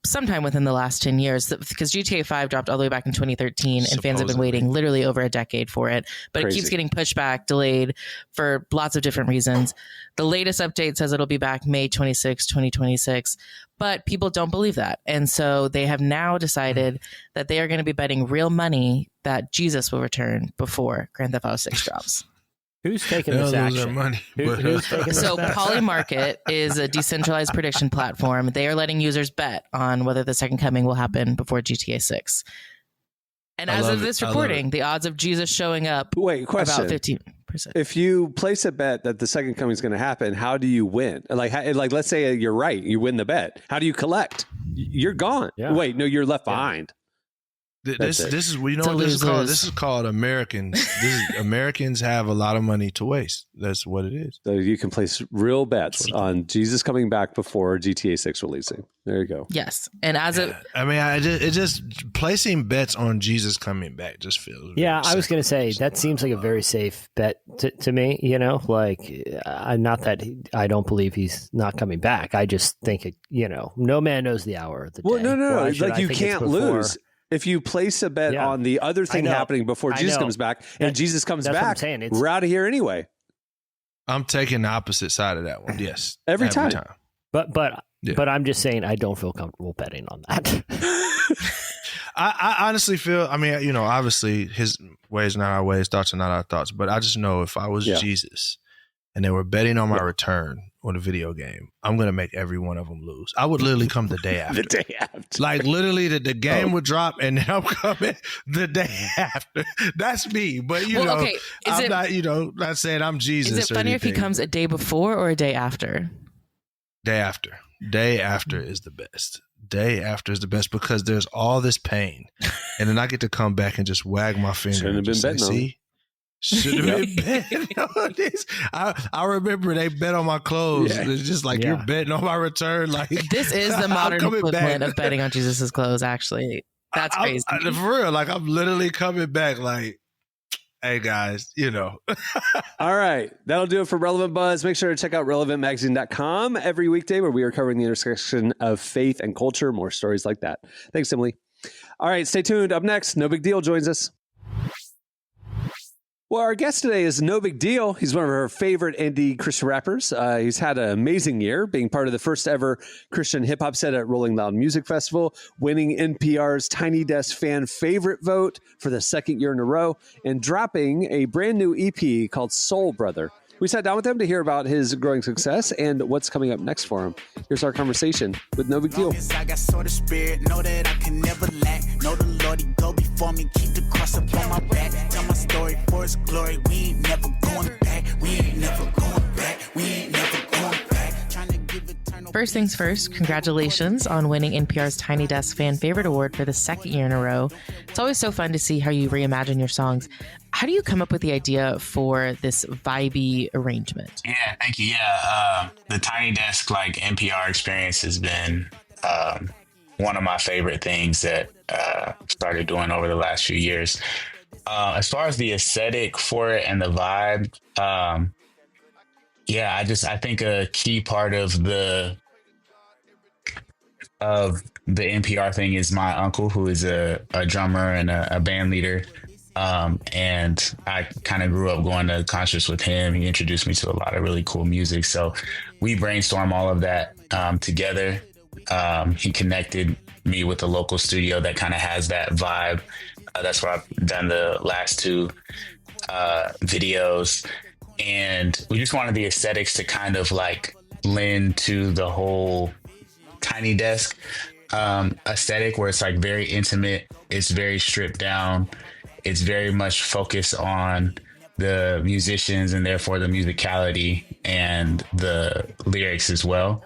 C: sometime within the last 10 years because GTA 5 dropped all the way back in 2013 and fans have been waiting literally over a decade for it. But Crazy. It keeps getting pushed back, delayed for lots of different reasons. The latest update says it'll be back May 26, 2026. But people don't believe that. And so they have now decided that they are going to be betting real money that Jesus will return before Grand Theft Auto 6 drops.
B: Who's taking this action?
E: Money,
B: who's taking this
C: so Polymarket is a decentralized prediction platform. They are letting users bet on whether the second coming will happen before GTA 6. And as of this recording, the odds of Jesus showing up about 15%.
A: If you place a bet that the second coming is going to happen, how do you win? Like let's say you're right, you win the bet. How do you collect? You're gone. Yeah. Wait, no, you're left behind.
E: This is what this is called. This is called Americans. Americans have a lot of money to waste. That's what it is.
A: So you can place real bets on Jesus coming back before GTA 6 releasing. There you go.
C: Yes, and
E: it just placing bets on Jesus coming back just feels.
B: Yeah, I was going to say that seems like a very safe bet to me. Not that I don't believe he's not coming back. I just think no man knows the hour of the day.
A: Well, no. Like you can't lose. If you place a bet on the other thing happening before Jesus comes back and Jesus comes back, we're out of here anyway.
E: I'm taking the opposite side of that one. Yes.
A: Every time.
B: But I'm just saying I don't feel comfortable betting on that.
E: I honestly feel, obviously his ways are not our ways, thoughts are not our thoughts. But I just know if I was Jesus and they were betting on my return on a video game, I'm going to make every one of them lose. I would literally come the day after.
A: The day after.
E: Like literally the game would drop and I'm coming the day after. That's me. But, I'm not saying I'm Jesus.
C: Is it funnier if he comes a day before or a day after?
E: Day after. Day after is the best. Day after is the best because there's all this pain. And then I get to come back and just wag my finger.
A: Shouldn't have been betting on it.
E: Should have been betting on this. I remember they bet on my clothes. Yeah. It's just like you're betting on my return. Like
C: this is the modern equivalent of betting on Jesus's clothes. Actually, that's crazy.
E: For real, like I'm literally coming back. Like, hey guys,
A: All right, that'll do it for Relevant Buzz. Make sure to check out relevantmagazine.com every weekday where we are covering the intersection of faith and culture. More stories like that. Thanks, Emily. All right, stay tuned. Up next, No Big Deal joins us. Well, our guest today is No Big Deal. He's one of our favorite indie Christian rappers. He's had an amazing year, being part of the first ever Christian hip hop set at Rolling Loud Music Festival, winning NPR's Tiny Desk fan favorite vote for the second year in a row, and dropping a brand new EP called Soul Brother. We sat down with him to hear about his growing success and what's coming up next for him. Here's our conversation with No Big Deal.
F: I got sort of spirit, know that I can never lack. Know the Lord, he go before me, keep the cross up on my back. Tell my story for his glory, we ain't never going back. We ain't never going back. We ain't never going back. Trying to give eternal.
C: First things first, congratulations on winning NPR's Tiny Desk Fan Favorite Award for the second year in a row. It's always so fun to see how you reimagine your songs. How do you come up with the idea for this vibey arrangement?
G: Yeah, thank you. Yeah, the Tiny Desk NPR experience has been one of my favorite things that started doing over the last few years. As far as the aesthetic for it and the vibe, I think a key part of the NPR thing is my uncle, who is a drummer and a band leader. And I kind of grew up going to concerts with him. He introduced me to a lot of really cool music. So we brainstormed all of that together. He connected me with a local studio that kind of has that vibe. That's where I've done the last two videos. And we just wanted the aesthetics to kind of blend to the whole Tiny Desk aesthetic, where it's very intimate. It's very stripped down. it's very much focused on the musicians and therefore the musicality and the lyrics as well.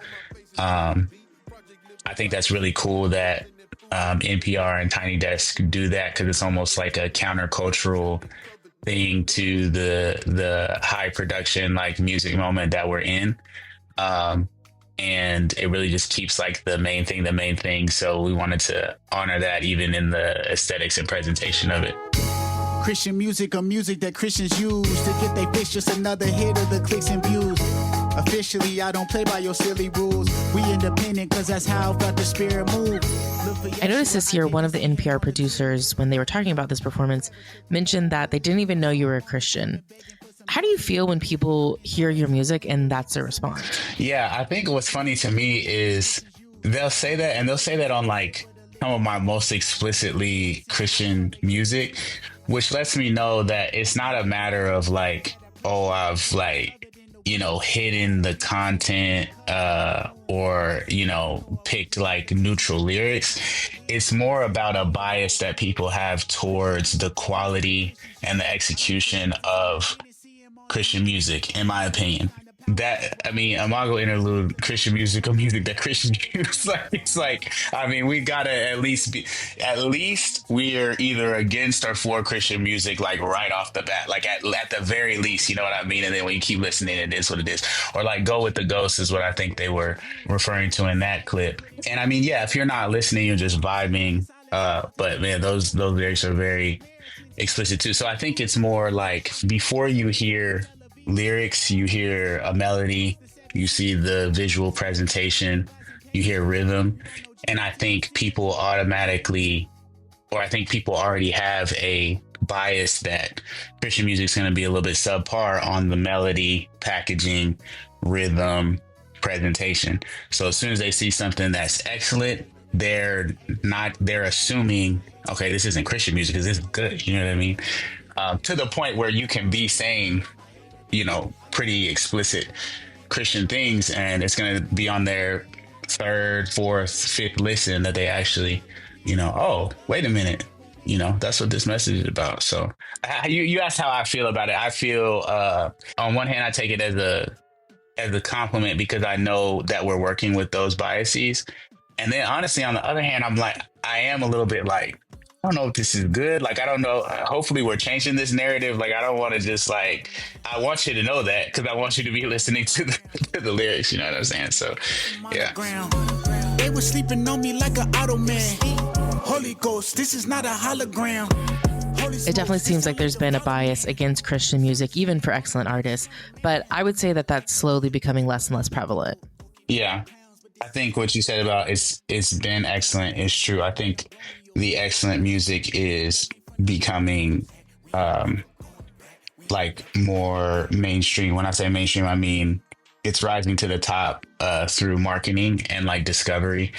G: I think that's really cool that NPR and Tiny Desk do that, because it's almost like a countercultural thing to the high production like music moment that we're in. And it really just keeps like the main thing. So we wanted to honor that even in the aesthetics and presentation of it.
F: Christian music or music that Christians use to get their fish, just another hit of the clicks and views. Officially, I don't play by your silly rules. We independent because that's how I felt the spirit move.
C: I noticed this year one of the NPR producers, when they were talking about this performance, mentioned that they didn't even know you were a Christian. How do you feel when people hear your music and that's their response?
G: Yeah, I think what's funny to me is they'll say that, and they'll say that on like some of my most explicitly Christian music, which lets me know that it's not a matter of like, oh, I've like, hidden the content or, picked like neutral lyrics. It's more about a bias that people have towards the quality and the execution of Christian music, in my opinion. Imago interlude, Christian music or music that Christians use. We gotta at least we're either against or for Christian music, like right off the bat, like at the very least, you know what I mean? And then when you keep listening, it is what it is. Or like Go With The Ghost is what I think they were referring to in that clip. And if you're not listening, you're just vibing. But man, those lyrics are very explicit too. So I think it's more like before you hear lyrics, you hear a melody, you see the visual presentation, you hear rhythm. And I think people already have a bias that Christian music is going to be a little bit subpar on the melody, packaging, rhythm, presentation. So as soon as they see something that's excellent, they're assuming, okay, this isn't Christian music because this is good. You know what I mean? To the point where you can be saying, pretty explicit Christian things, and it's going to be on their third, fourth, fifth listen that they actually, oh, wait a minute, that's what this message is about. So you asked how I feel about it. I feel on one hand, I take it as a compliment because I know that we're working with those biases. And then honestly, on the other hand, I am a little bit like, I don't know if this is good. Like, I don't know. Hopefully we're changing this narrative. Like, I don't want to just I want you to know that because I want you to be listening to the lyrics. You know what I'm saying? So, yeah.
F: They were sleeping on me like an auto man. Holy Ghost, this is not a hologram.
C: It definitely seems like there's been a bias against Christian music, even for excellent artists. But I would say that that's slowly becoming less and less prevalent.
G: Yeah. I think what you said about it's been excellent is true. I think the excellent music is becoming more mainstream. When I say mainstream, I mean it's rising to the top through marketing and like discovery.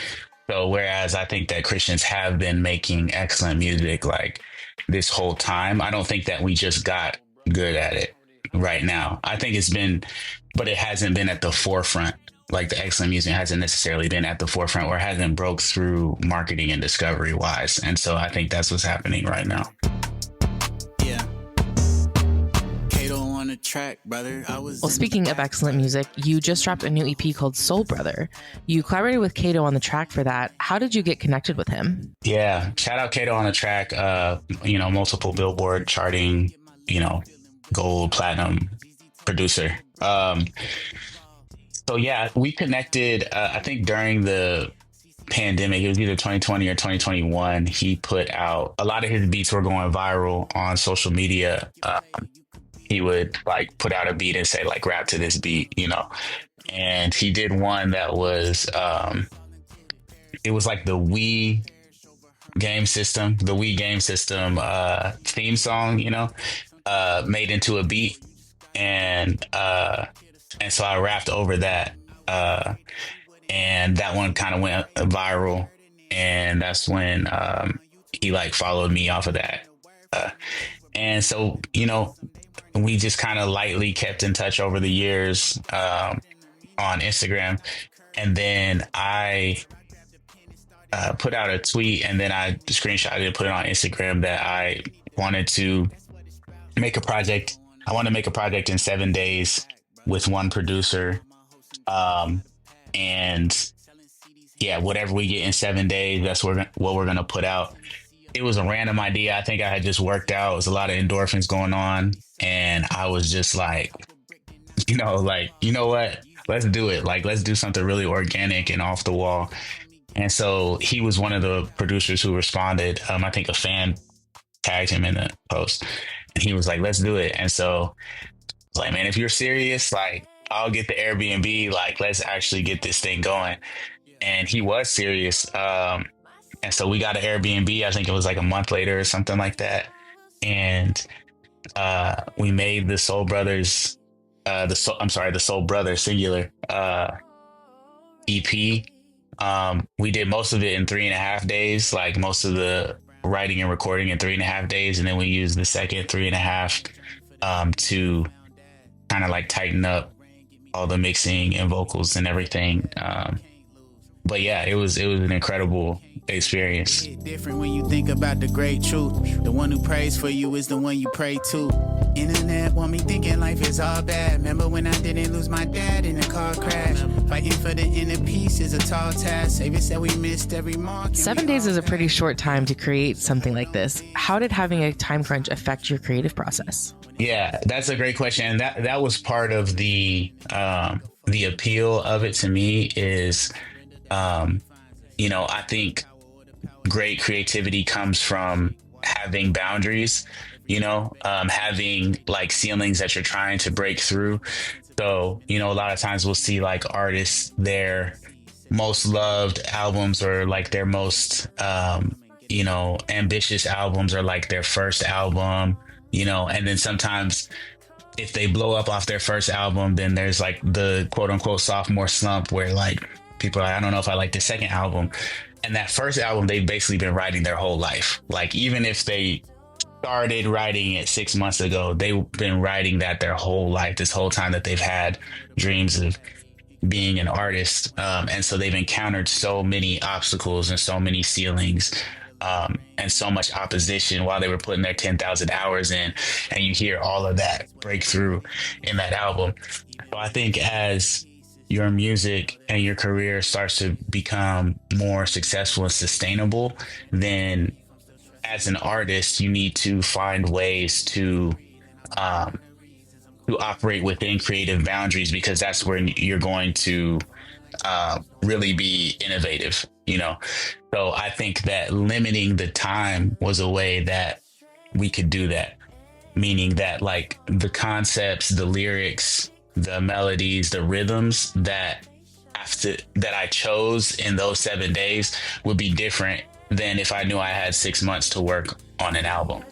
G: So whereas I think that Christians have been making excellent music like this whole time, I don't think that we just got good at it right now. I think it's been, but it hasn't been at the forefront. Like the excellent music hasn't necessarily been at the forefront or hasn't broke through marketing and discovery wise. And so I think that's what's happening right now.
F: Yeah. Kato on the track, brother.
C: Well, speaking of excellent music, you just dropped a new EP called Soul Brother. You collaborated with Kato on the track for that. How did you get connected with him?
G: Yeah. Shout out Kato on the track. Multiple Billboard charting, gold, platinum producer. So yeah, we connected, I think during the pandemic, it was either 2020 or 2021. He put out, a lot of his beats were going viral on social media. He would put out a beat and say rap to this beat, and he did one that was, it was like the Wii game system theme song, made into a beat. And so I rapped over that, and that one kind of went viral, and that's when he followed me off of that, and so we just kind of lightly kept in touch over the years on Instagram, and then I put out a tweet, and then I screenshotted and put it on Instagram that I wanted to make a project. I wanted to make a project in 7 days with one producer. And yeah, whatever we get in 7 days, that's what we're going to put out. It was a random idea. I think I had just worked out. It was a lot of endorphins going on. And I was just like, you know what? Let's do it. Like, let's do something really organic and off the wall. And so he was one of the producers who responded. I think a fan tagged him in the post and he was like, let's do it. And so I was like, man, if you're serious, like, I'll get the Airbnb, like, let's actually get this thing going. And he was serious. And so we got an Airbnb. I think it was like a month later or something like that. And we made the Soul Brothers, the Soul Brothers singular EP. We did most of it in 3.5 days, like most of the writing and recording in 3.5 days. And then we used the second 3.5 to kind of like tighten up all the mixing and vocals and everything. But yeah, it was an incredible experience.
F: Different when you think about the great truth. The one who prays for you is the one you pray to. Internet want me thinking life is all bad. Remember when I didn't lose my dad in a car crash? Fighting for the inner peace is a tall task. Savior said we missed every mark.
C: 7 days is a pretty short time to create something like this. How did having a time crunch affect your creative process?
G: Yeah, that's a great question. And that was part of the appeal of it to me is, I think great creativity comes from having boundaries, having like ceilings that you're trying to break through. So, a lot of times we'll see like artists, their most loved albums or like their most, ambitious albums or like their first album, and then sometimes if they blow up off their first album, then there's like the quote unquote sophomore slump where like people are like, I don't know if I like the second album. And that first album, they've basically been writing their whole life. Like even if they started writing it 6 months ago, they've been writing that their whole life, this whole time that they've had dreams of being an artist. And so they've encountered so many obstacles and so many ceilings and so much opposition while they were putting their 10,000 hours in. And you hear all of that breakthrough in that album. So I think as your music and your career starts to become more successful and sustainable, then as an artist, you need to find ways to operate within creative boundaries, because that's where you're going to really be innovative, So I think that limiting the time was a way that we could do that, meaning that like the concepts, the lyrics, the melodies, the rhythms that I chose in those 7 days would be different than if I knew I had 6 months to work on an album,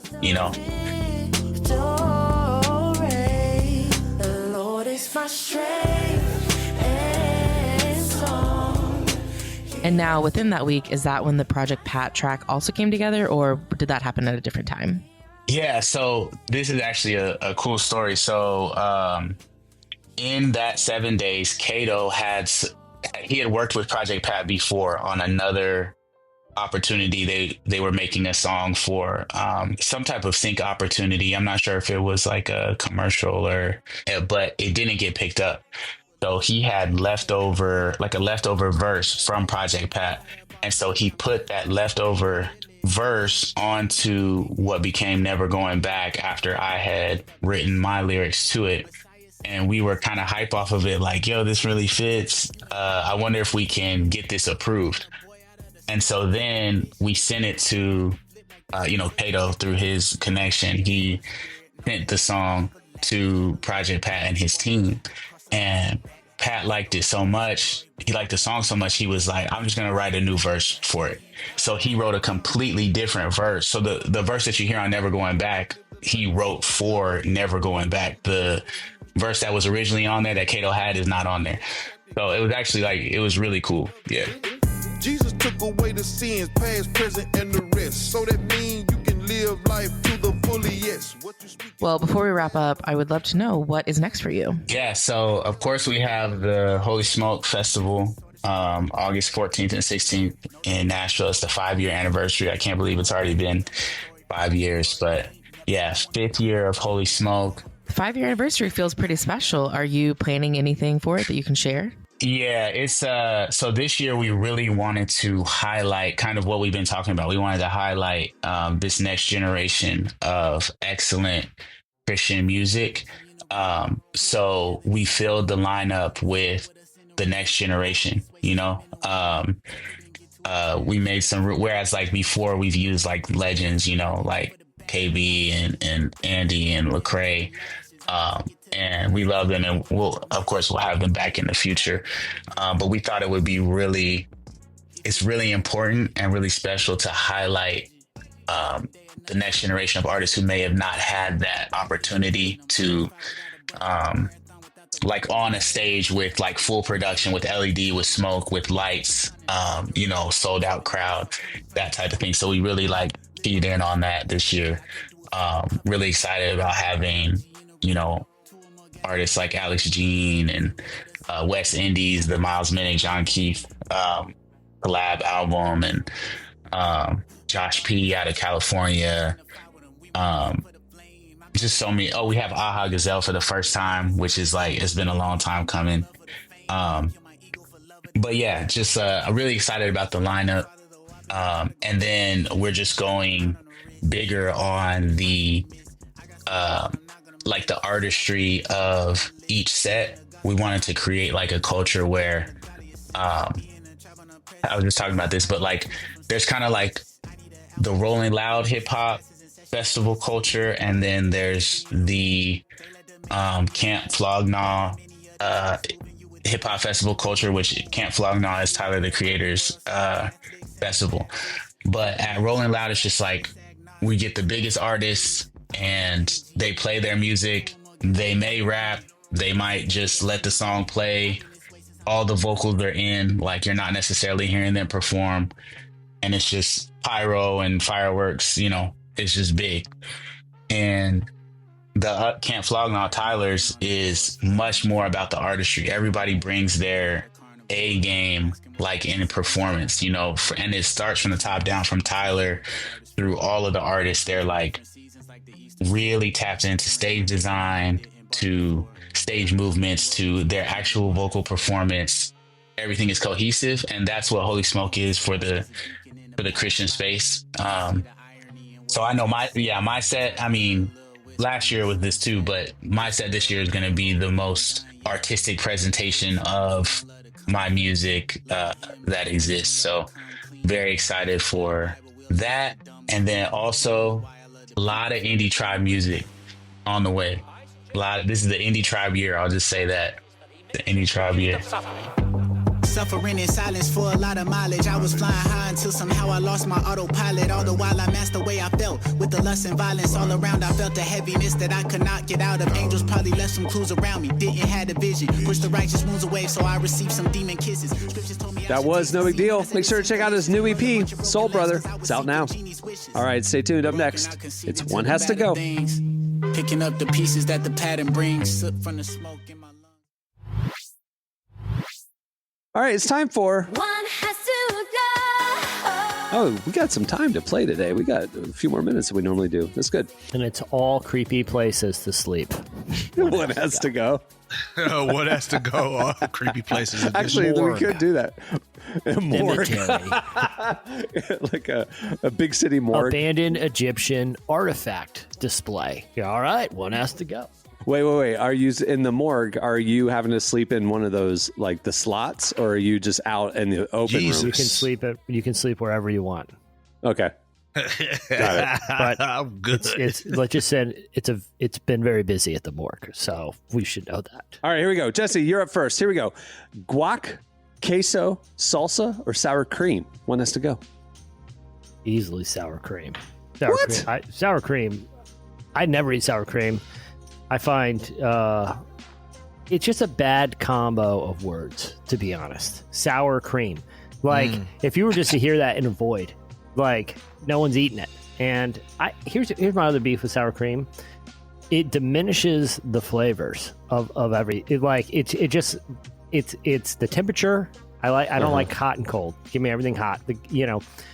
H: The Lord is my strength and song.
C: And now within that week, is that when the Project Pat track also came together, or did that happen at a different time?
G: Yeah, so this is actually a cool story. So in that 7 days, Kato had worked with Project Pat before on another opportunity. They were making a song for some type of sync opportunity. I'm not sure if it was like a commercial but it didn't get picked up. So he had a leftover verse from Project Pat. And so he put that leftover verse onto what became Never Going Back after I had written my lyrics to it. And we were kind of hype off of it, like, yo, this really fits. I wonder if we can get this approved. And so then we sent it to, Kato through his connection. He sent the song to Project Pat and his team. And Pat liked it so much. He liked the song so much. He was like, I'm just going to write a new verse for it. So he wrote a completely different verse. So the verse that you hear on Never Going Back, he wrote for Never Going Back. The verse that was originally on there that Kato had is not on there. So it was actually it was really cool. Yeah.
I: Jesus took away the sins, past, present, and the rest. So that means you can live life to the fully, yes.
C: Well, before we wrap up, I would love to know what is next for you.
G: Yeah, so of course we have the Holy Smoke Festival, August 14th and 16th in Nashville. It's the 5-year anniversary. I can't believe it's already been 5 years, but 5th year of Holy Smoke.
C: 5-year anniversary feels pretty special. Are you planning anything for it that you can share?
G: Yeah, it's so this year we really wanted to highlight kind of what we've been talking about. We wanted to highlight this next generation of excellent Christian music. So we filled the lineup with the next generation, you know. We made some, whereas like before we've used like legends, you know, like KB and Andy and Lecrae. And we love them, and we'll have them back in the future. But we thought it would be it's really important and really special to highlight the next generation of artists who may have not had that opportunity to like on a stage with like full production, with LED, with smoke, with lights, you know, sold out crowd, that type of thing. So we really like keyed in on that this year. Really excited about having, you know, artists like Alex Jean and West Indies, the Miles Minnick, John Keith collab album, and Josh P out of California. Just so many. We have Aha Gazelle for the first time, which is like, it's been a long time coming. But yeah, just I'm really excited about the lineup. And then we're just going bigger on the like the artistry of each set. We wanted to create like a culture where I was just talking about this, but like there's kind of like the Rolling Loud hip hop festival culture, and then there's the Camp Flog Gnaw hip hop festival culture, which Camp Flog Gnaw is Tyler the Creator's festival. But at Rolling Loud, it's just like we get the biggest artists and they play their music. They may rap, they might just let the song play. All the vocals are in, like you're not necessarily hearing them perform, and it's just pyro and fireworks, you know, it's just big. And the Camp Flog Gnaw Tyler's is much more about the artistry. Everybody brings their A game, like in performance, you know, and it starts from the top down, from Tyler through all of the artists. They're like really tapped into stage design, to stage movements, to their actual vocal performance. Everything is cohesive, and that's what Holy Smoke is for the Christian space. So I know my set, I mean, last year was this too, but my set this year is going to be the most artistic presentation of my music that exists. So very excited for that. And then also a lot of Indie Tribe music on the way. This is the Indie Tribe year. I'll just say that. The Indie Tribe year.
F: Suffering in silence for a lot of mileage. I was flying high until somehow I lost my autopilot. All the while I masked the way I felt, with the lust and violence all around. I felt a heaviness that I could not get out of. Angels probably left some clues around me. Didn't have a vision. Pushed the righteous moons away, so I received some demon kisses. Scriptures told me
A: that was No Big Deal. Make sure to check out his new EP, Soul Brother. It's out now. All right, stay tuned. Up next, it's One Has to Go.
F: Picking up the pieces that the pattern brings from the smoke in my lungs.
A: All right, it's time for
H: One Has to Go.
A: Oh, we got some time to play today. We got a few more minutes than we normally do. That's good.
B: And it's all creepy places to sleep.
A: One has to go.
E: One has to go. All creepy places.
A: Actually, we could do that. A morgue. Like a big city morgue.
B: Abandoned Egyptian artifact display. Yeah, all right, one has to go.
A: Wait. Are you in the morgue? Are you having to sleep in one of those, like the slots, or are you just out in the open room?
B: You can sleep wherever you want.
A: Okay. Got it.
B: But
E: I'm good.
B: It's like you said, it's been very busy at the morgue, so we should know that.
A: All right, here we go. Jesse, you're up first. Here we go. Guac, queso, salsa, or sour cream? One has to go.
B: Easily sour cream.
A: Sour
B: cream. I never eat sour cream. I find it's just a bad combo of words, to be honest. Sour cream. Like, if you were just to hear that in a void, like, no one's eating it. And here's my other beef with sour cream. It diminishes the flavors of every. It's the temperature I don't like hot and cold. Give me everything hot.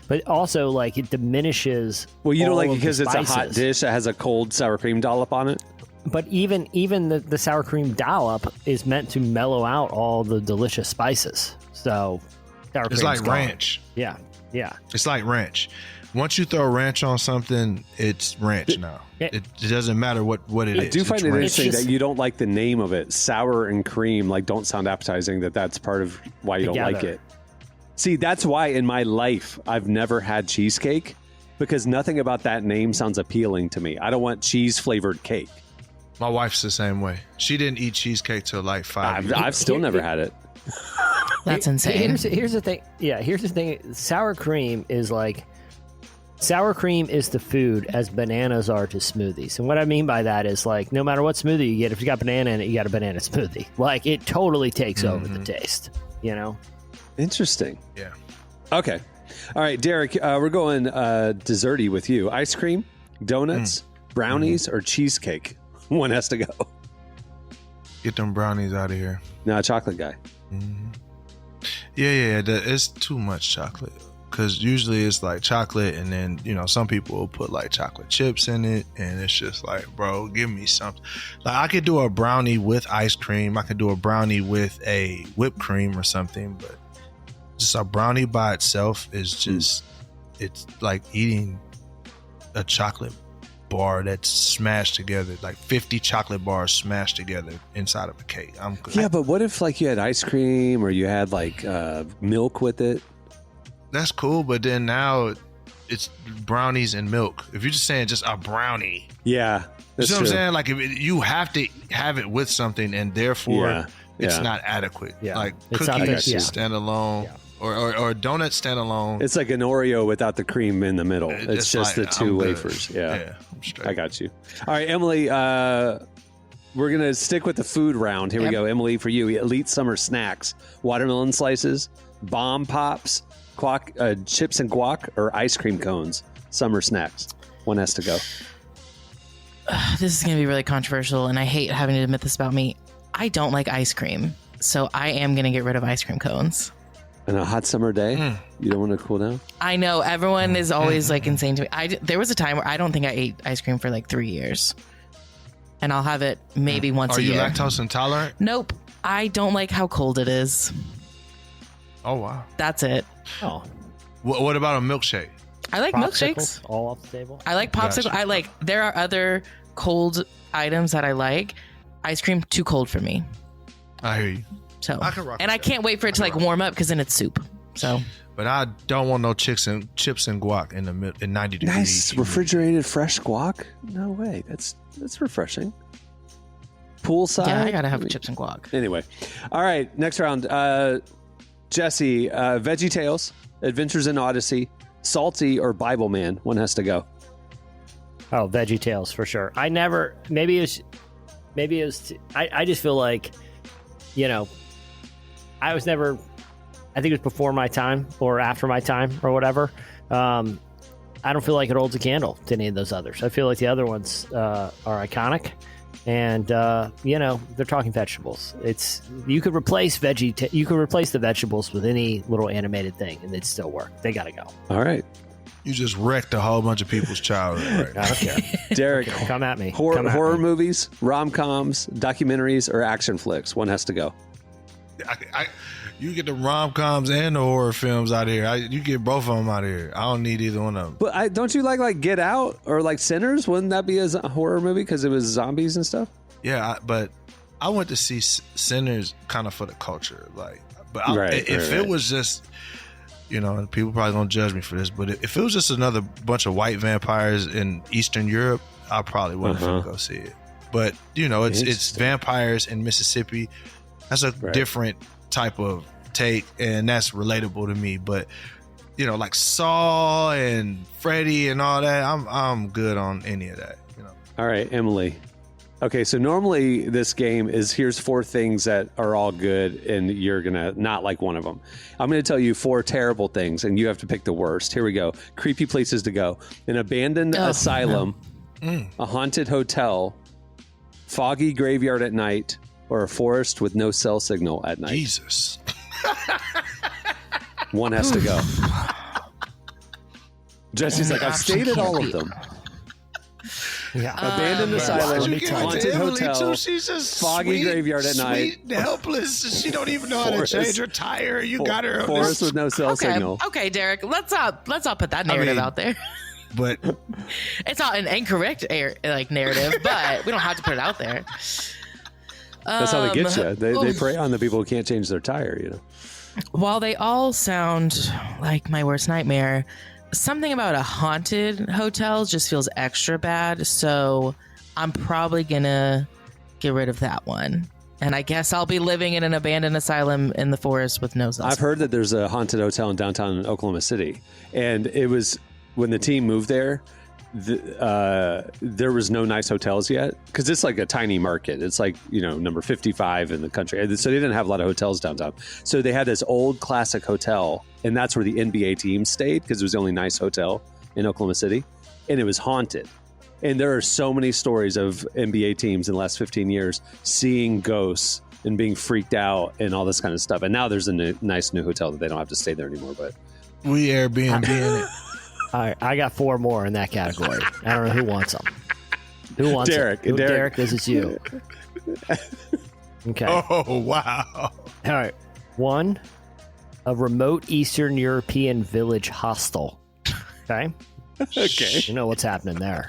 B: But also like it diminishes.
A: Well, you don't like it
B: because
A: it's a hot dish that has a cold sour cream dollop on it.
B: But even the sour cream dollop is meant to mellow out all the delicious spices. So sour cream.
E: It's like ranch.
B: Yeah.
E: It's like ranch. Once you throw ranch on something, it's ranch now. It doesn't matter what it is.
A: I do find it interesting that you don't like the name of it. Sour and cream don't sound appetizing. That's part of why you don't like it. See, that's why in my life I've never had cheesecake, because nothing about that name sounds appealing to me. I don't want cheese flavored cake.
E: My wife's the same way. She didn't eat cheesecake till like 5 years.
A: I've still never had it.
C: That's insane.
B: Here's the thing. Yeah, here's the thing. Sour cream is the food as bananas are to smoothies. And what I mean by that is like, no matter what smoothie you get, if you got banana in it, you got a banana smoothie. Like it totally takes over the taste,
A: Interesting.
E: Yeah.
A: Okay. All right, Derek, we're going desserty with you. Ice cream, donuts, brownies, or cheesecake? One has to go.
E: Get them brownies out of here.
A: No, chocolate guy.
E: Mm-hmm. Yeah. It's too much chocolate. Because usually it's like chocolate, and then, some people will put like chocolate chips in it, and it's just like, bro, give me something. Like I could do a brownie with ice cream. I could do a brownie with a whipped cream or something, but just a brownie by itself is just, it's like eating a chocolate bar that's smashed together, like 50 chocolate bars smashed together inside of a cake. I'm good.
A: Yeah, but what if like you had ice cream or you had like milk with it?
E: That's cool, but then now it's brownies and milk. If you're just saying just a brownie.
A: Yeah.
E: You know what I'm saying? Like you have to have it with something, and therefore it's not adequate.
B: Yeah.
E: Like
B: It's
E: cookies stand alone, or donuts stand alone.
A: It's like an Oreo without the cream in the middle. It's just
E: like,
A: the two wafers. Yeah, I'm straight. I got you. All right, Emily, we're going to stick with the food round. Here we go. Emily, for you, elite summer snacks, watermelon slices, bomb pops, chips and guac, or ice cream cones. Summer snacks. One has to go.
C: This is going to be really controversial, and I hate having to admit this about me. I don't like ice cream, so I am going to get rid of ice cream cones.
A: On a hot summer day, you don't want to cool down?
C: I know. Everyone is always like insane to me. There was a time where I don't think I ate ice cream for like 3 years, and I'll have it maybe once a year.
E: Are you lactose intolerant?
C: Nope. I don't like how cold it is.
E: Oh, wow.
C: That's it.
B: Oh.
E: What about a milkshake?
C: I like milkshakes.
B: All off the table.
C: I like popsicle.
E: Gotcha.
C: There are other cold items that I like. Ice cream, too cold for me.
E: I hear you.
C: So,
E: I can rock
C: and I can't wait for it to like warm up, because then it's soup. So,
E: but I don't want no chips and guac in 90 degrees.
A: Nice refrigerated fresh guac? No way. That's refreshing. Poolside?
C: Yeah, I gotta have chips and guac.
A: Anyway. All right, next round. Jesse, Veggie Tales, Adventures in Odyssey, Salty, or Bible Man? One has to go.
B: Oh, Veggie Tales for sure. I just feel like, I was never, I think it was before my time or after my time or whatever. I don't feel like it holds a candle to any of those others. I feel like the other ones are iconic, and they're talking vegetables. You could replace the vegetables with any little animated thing, and it'd still work. They got to go.
A: All right.
E: You just wrecked a whole bunch of people's childhood. Right?
B: I don't care.
A: Derek,
B: come at me.
A: Horror movies, rom-coms, documentaries, or action flicks? One has to go.
E: You get the rom-coms and the horror films out of here. You get both of them out of here. I don't need either one of them.
A: But don't you like Get Out or like Sinners? Wouldn't that be a horror movie because it was zombies and stuff?
E: Yeah, but I went to see Sinners kind of for the culture. If it was just, and people probably gonna judge me for this, but if it was just another bunch of white vampires in Eastern Europe, I probably wouldn't go see it. But it's vampires in Mississippi. That's a different type of take, and that's relatable to me. But like Saw and Freddy and all that, I'm good on any of that.
A: All right, Emily. Okay, so normally this game is here's 4 things that are all good, and you're gonna not like one of them. I'm gonna tell you 4 terrible things, and you have to pick the worst. Here we go. Creepy places to go: an abandoned asylum, a haunted hotel, foggy graveyard at night, or a forest with no cell signal at night.
E: Jesus.
A: One has to go. Jesse's like, I've stayed at all of them.
B: Yeah.
A: Abandoned asylum, haunted hotel,
E: She's just
A: foggy graveyard at night.
E: Sweet and helpless. She don't even know how to change her tire. You got her.
A: Forest with no cell signal.
C: Okay, Derek. Let's not put that narrative out there.
E: But
C: it's not an incorrect narrative, but we don't have to put it out there.
A: That's how they get you. They prey on the people who can't change their tire. You know.
C: While they all sound like my worst nightmare, something about a haunted hotel just feels extra bad. So I'm probably gonna get rid of that one. And I guess I'll be living in an abandoned asylum in the forest with no cell.
A: I've heard that there's a haunted hotel in downtown Oklahoma City, and it was when the team moved there. There was no nice hotels yet because it's like a tiny market. It's like, number 55 in the country. So they didn't have a lot of hotels downtown. So they had this old classic hotel, and that's where the NBA team stayed because it was the only nice hotel in Oklahoma City, and it was haunted. And there are so many stories of NBA teams in the last 15 years seeing ghosts and being freaked out and all this kind of stuff. And now there's a nice new hotel that they don't have to stay there anymore. But
E: we Airbnb in it.
B: All right, I got 4 more in that category. I don't know who wants them. Who wants
A: Derek?
B: it? Derek, this is you. Okay.
E: Oh, wow.
B: All right. 1, a remote Eastern European village hostel. Okay.
A: Okay.
B: You know what's happening there.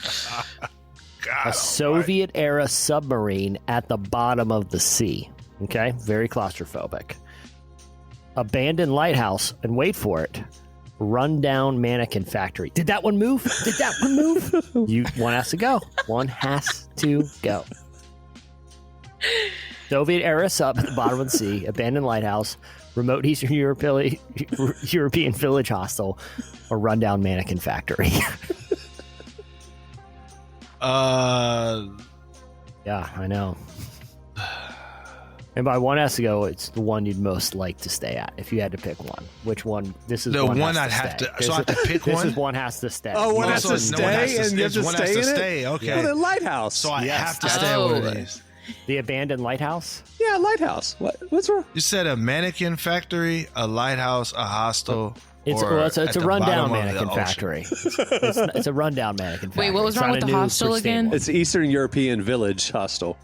E: God,
B: a Soviet-era submarine at the bottom of the sea. Okay. Very claustrophobic. Abandoned lighthouse, and wait for it. Rundown mannequin factory. Did that one move? One has to go. One has to go. Soviet era sub at the bottom of the sea, abandoned lighthouse, remote Eastern European village hostel, or rundown mannequin factory. Yeah, I know. And by one has to go, it's the one you'd most like to stay at. If you had to pick one, which one? This is
E: the
B: one
E: I'd have to. So I have to pick
B: this
E: one.
B: This is one has to stay.
A: Oh, one has to stay, and you have to stay in it.
E: Stay. Okay.
A: Yeah. The lighthouse.
E: So I have to stay at one of these.
B: The abandoned lighthouse.
A: Yeah, lighthouse. What's wrong?
E: You said a mannequin factory, a lighthouse, a hostel.
B: It's a rundown mannequin factory. It's a rundown mannequin factory.
C: Wait, what was wrong with the hostel again?
A: It's Eastern European village hostel.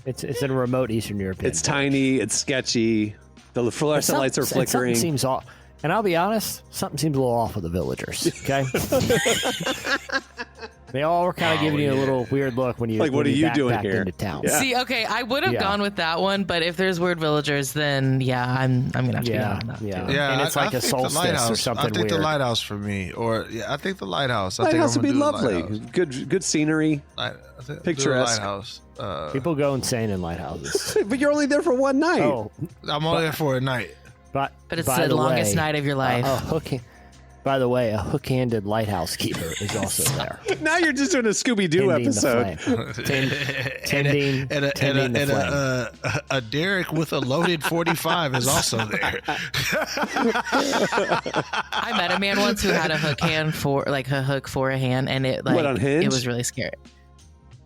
B: It's in a remote Eastern European.
A: It's tiny. It's sketchy. The fluorescent lights are flickering.
B: Something seems off. And I'll be honest, something seems a little off with the villagers. Okay. They all were kind of giving you a little weird look when you
A: what are you doing here
B: into town.
A: Yeah.
C: See, okay, I would have gone with that one, but if there's weird villagers, then I'm gonna have to be on that.
E: Yeah,
B: and it's like a solstice or something weird.
E: I think the lighthouse for me, I think the lighthouse.
A: Lighthouse would be lovely. Good scenery. Picturesque.
E: Lighthouse.
B: People go insane in lighthouses.
A: But you're only there for one night.
B: Oh,
E: I'm only there for a night.
C: But it's the longest night of your life.
B: By the way, a hook-handed lighthouse keeper is also there.
A: Now you're just doing a Scooby-Doo episode.
B: Tending the flame.
E: A Derek with a loaded 45 is also there.
C: I met a man once who had a hook for a hand, and it
A: on Hinge?
C: It was really scary.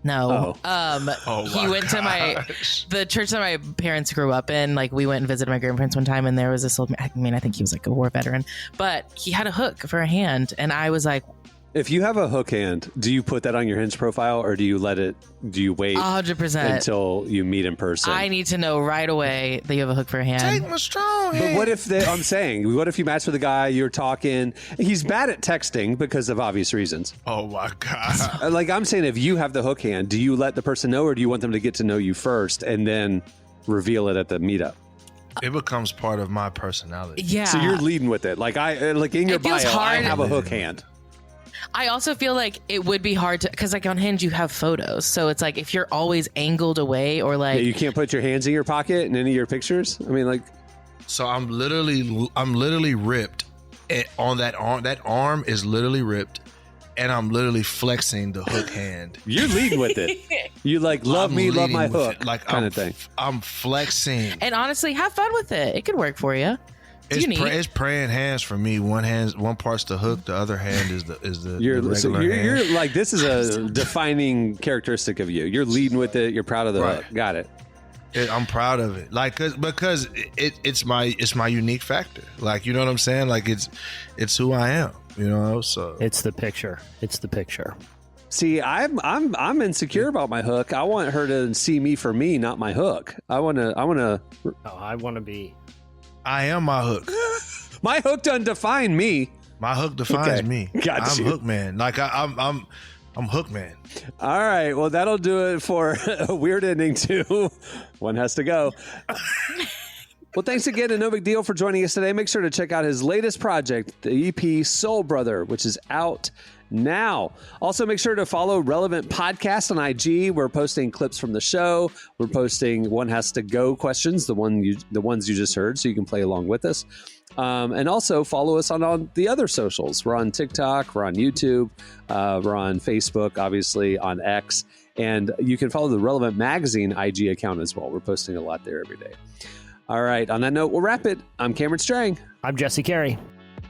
C: No. He went to the church that my parents grew up in. Like, we went and visited my grandparents one time, and there was this old man. I think he was like a war veteran, but he had a hook for a hand, and I was like,
A: if you have a hook hand, do you put that on your Hinge profile, or do you wait
C: 100%
A: until you meet in person?
C: I need to know right away that you have a hook for a hand.
E: Take my strong hand.
A: But what if what if you match with a guy, you're talking, he's bad at texting because of obvious reasons.
E: Oh my God.
A: Like, I'm saying, if you have the hook hand, do you let the person know, or do you want them to get to know you first and then reveal it at the meetup?
E: It becomes part of my personality.
C: Yeah.
A: So you're leading with it. Like, in your bio, I have a hook hand.
C: I also feel like it would be hard to, because like on Hinge you have photos, so it's like if you're always angled away or like
A: you can't put your hands in your pocket in any of your pictures. I mean, like,
E: so I'm literally ripped on that arm. That arm is literally ripped, and I'm literally flexing the hook hand.
A: You're leading with it. You love my hook,
E: like
A: kind of thing.
E: I'm flexing.
C: And honestly, have fun with it. It could work for you.
E: It's praying hands for me. One part's the hook, the other hand is the regular hand.
A: You're like, this is a defining characteristic of you. You're leading with it. You're proud of the hook. Got it.
E: I'm proud of it. Like, because it's my unique factor. Like, you know what I'm saying? Like, it's who I am. You know, so
B: it's the picture. It's the picture.
A: See, I'm insecure about my hook. I want her to see me for me, not my hook. I want to.
B: Oh, I want to be.
E: I am my hook.
A: My hook doesn't define me.
E: My hook defines me.
A: Got
E: I'm
A: you.
E: Hook Man. Like I'm Hook Man.
A: All right. Well, that'll do it for a weird ending too. One has to go. Well, thanks again to No Big Deal for joining us today. Make sure to check out his latest project, the EP Soul Brother, which is out now. Also, make sure to follow Relevant Podcast on IG. We're posting clips from the show. We're posting One Has to Go questions, the ones you just heard, so you can play along with us. And also follow us on the other socials. We're on TikTok, we're on YouTube, we're on Facebook, obviously on X, and you can follow the Relevant Magazine IG account as well. We're posting a lot there every day. All right. On that note, we'll wrap it. I'm Cameron Strang.
B: I'm Jesse Carey.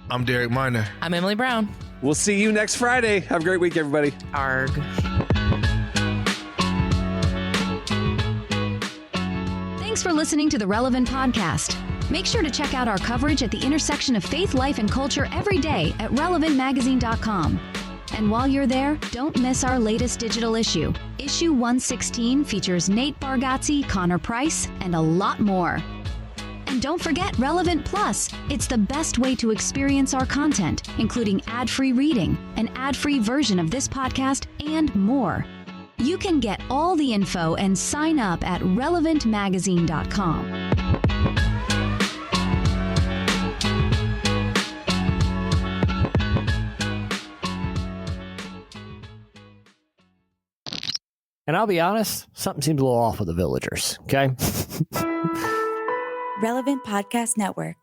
E: I'm Derek Minor.
C: I'm Emily Brown.
A: We'll see you next Friday. Have a great week, everybody.
C: Arg.
J: Thanks for listening to the Relevant Podcast. Make sure to check out our coverage at the intersection of faith, life, and culture every day at relevantmagazine.com. And while you're there, don't miss our latest digital issue. Issue 116 features Nate Bargatze, Connor Price, and a lot more. And don't forget Relevant Plus. It's the best way to experience our content, including ad-free reading, an ad-free version of this podcast, and more. You can get all the info and sign up at relevantmagazine.com.
B: And I'll be honest, something seems a little off with the Villagers, okay?
K: Relevant Podcast Network.